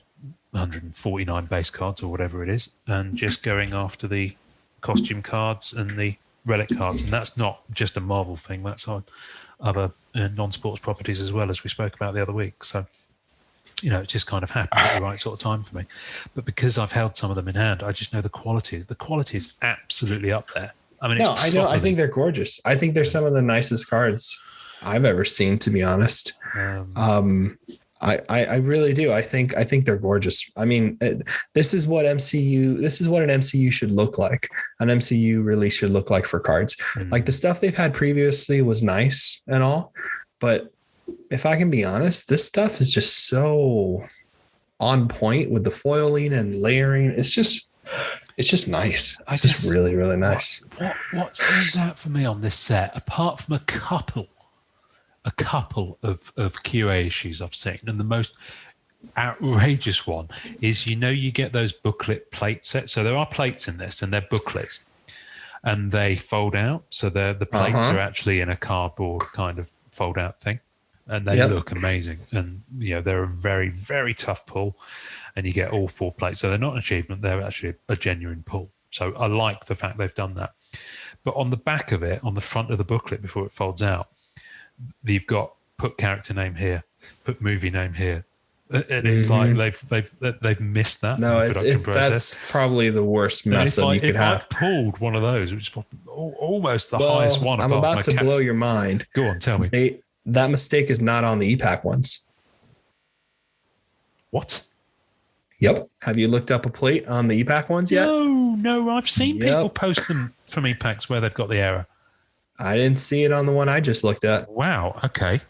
149 base cards or whatever it is, and just going after the costume cards and the relic cards. And that's not just a Marvel thing. That's on other non-sports properties as well, as we spoke about the other week. So, it just kind of happened at the right sort of time for me. But because I've held some of them in hand, I just know the quality is absolutely up there. I mean, I know. I think they're gorgeous. I think they're some of the nicest cards I've ever seen, to be honest. I really do. I think they're gorgeous. I mean, this is what an MCU should look like. An MCU release should look like for cards. Like the stuff they've had previously was nice and all, but if I can be honest, this stuff is just so on point with the foiling and layering. It's just nice. It's just really, really nice. What stands out for me on this set, apart from a couple of QA issues I've seen, and the most outrageous one is, you get those booklet plate sets. So there are plates in this, and they're booklets, and they fold out. So the plates are actually in a cardboard kind of fold out thing, and they look amazing. And they're a very, very tough pull, and you get all 4 plates. So they're not an achievement; they're actually a genuine pull. So I like the fact they've done that. But on the back of it, on the front of the booklet before it folds out, you've got put character name here, put movie name here, And it's like they've missed that. No, in the production process. that's probably the worst mess up you could have. I pulled one of those, which is almost the Well, highest one. I'm about to blow your mind. Go on, tell me. That mistake is not on the EPAC ones. What? Yep. Have you looked up a plate on the EPAC ones yet? No. I've seen people post them from EPACs where they've got the error. I didn't see it on the one I just looked at. Wow. Okay.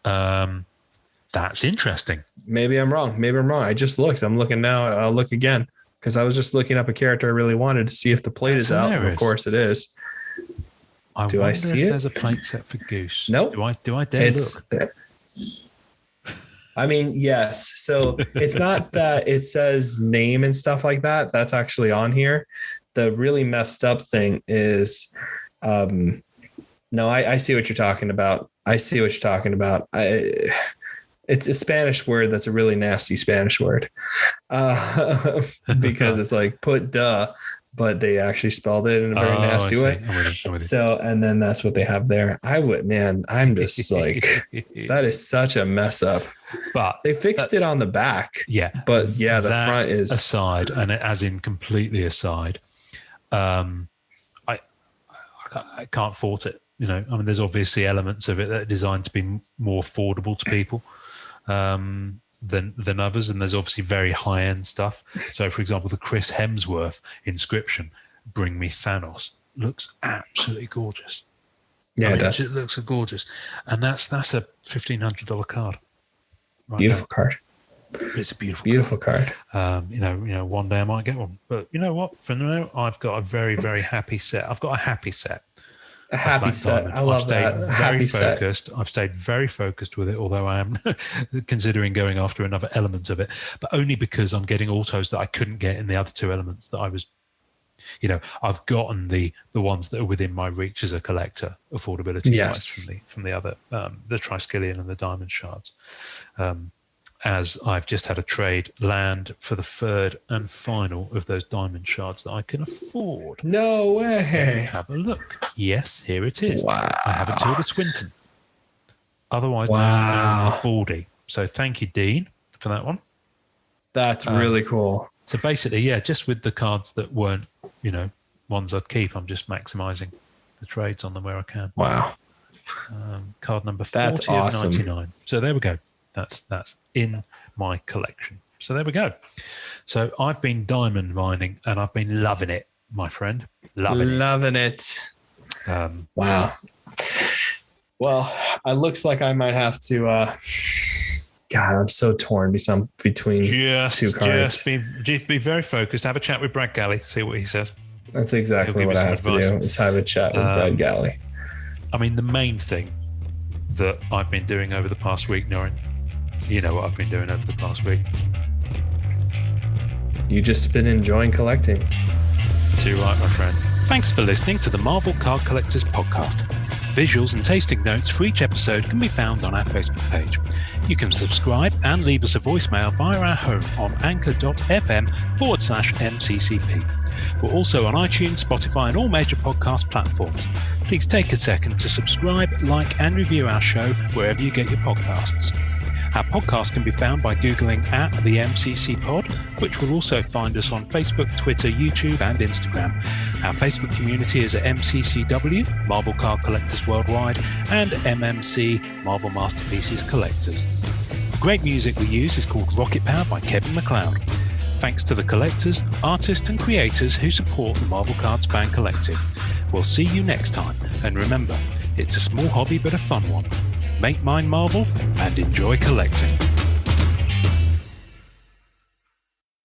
That's interesting. Maybe I'm wrong. I just looked. I'm looking now. I'll look again because I was just looking up a character I really wanted to see if the plate is out. And of course it is. Do I see if there's a plate set for Goose? Nope. Do I dare look? I mean, yes. So it's not that it says name and stuff like that. That's actually on here. The really messed up thing is, no, I see what you're talking about. It's a Spanish word that's a really nasty Spanish word because it's like put duh, but they actually spelled it in a very nasty way. I'm with you. So, and then that's what they have there. I'm just like, that is such a mess up. But they fixed it on the back. Yeah. But yeah, the front is aside, and as in completely aside. I can't fault it. You know, I mean, there's obviously elements of it that are designed to be more affordable to people than others, and there's obviously very high end stuff. So, for example, the Chris Hemsworth inscription, "Bring me Thanos," looks absolutely gorgeous. Yeah, it does. It looks gorgeous, and that's a $1,500 card. Right, beautiful card. It's a beautiful card. You know, one day I might get one, but you know what? For now, I've got a very, very happy set. I've got a happy set. A happy set. I love that. Very focused. I've stayed very focused with it, although I am considering going after another element of it, but only because I'm getting autos that I couldn't get in the other two elements that I was. You know, I've gotten the ones that are within my reach as a collector, affordability wise from the other, the Triskelion and the Diamond Shards. As I've just had a trade land for the third and final of those Diamond Shards that I can afford. No way. Have a look. Yes, here it is. Wow. I have a Tilda Swinton. Otherwise known as Baldy. So thank you, Dean, for that one. That's really cool. So basically, yeah, just with the cards that weren't, you know, ones I'd keep, I'm just maximizing the trades on them where I can. Wow. Card number 40 of 99. So there we go. That's in my collection. So there we go. So I've been diamond mining and I've been loving it, my friend. Loving it. Wow. Well, it looks like I might have to. God, I'm so torn between two cards. Just be very focused. Have a chat with Brad Galley. See what he says. That's exactly what I have to do. Is have a chat with Brad Galley. I mean, the main thing that I've been doing over the past week, Norrin. You know what I've been doing over the past week. You just been enjoying collecting. Too right, my friend. Thanks for listening to the Marvel Card Collectors podcast. Visuals and tasting notes for each episode can be found on our Facebook page. You can subscribe and leave us a voicemail via our home on anchor.fm/MCCP. We're also on iTunes, Spotify, and all major podcast platforms. Please take a second to subscribe, like, and review our show wherever you get your podcasts. Our podcast can be found by Googling @the MCC Pod, which will also find us on Facebook, Twitter, YouTube, and Instagram. Our Facebook community is at MCCW, Marvel Card Collectors Worldwide, and MMC, Marvel Masterpieces Collectors. The great music we use is called Rocket Power by Kevin MacLeod. Thanks to the collectors, artists, and creators who support the Marvel Cards Fan Collective. We'll see you next time, and remember, it's a small hobby but a fun one. Make mine Marvel and enjoy collecting.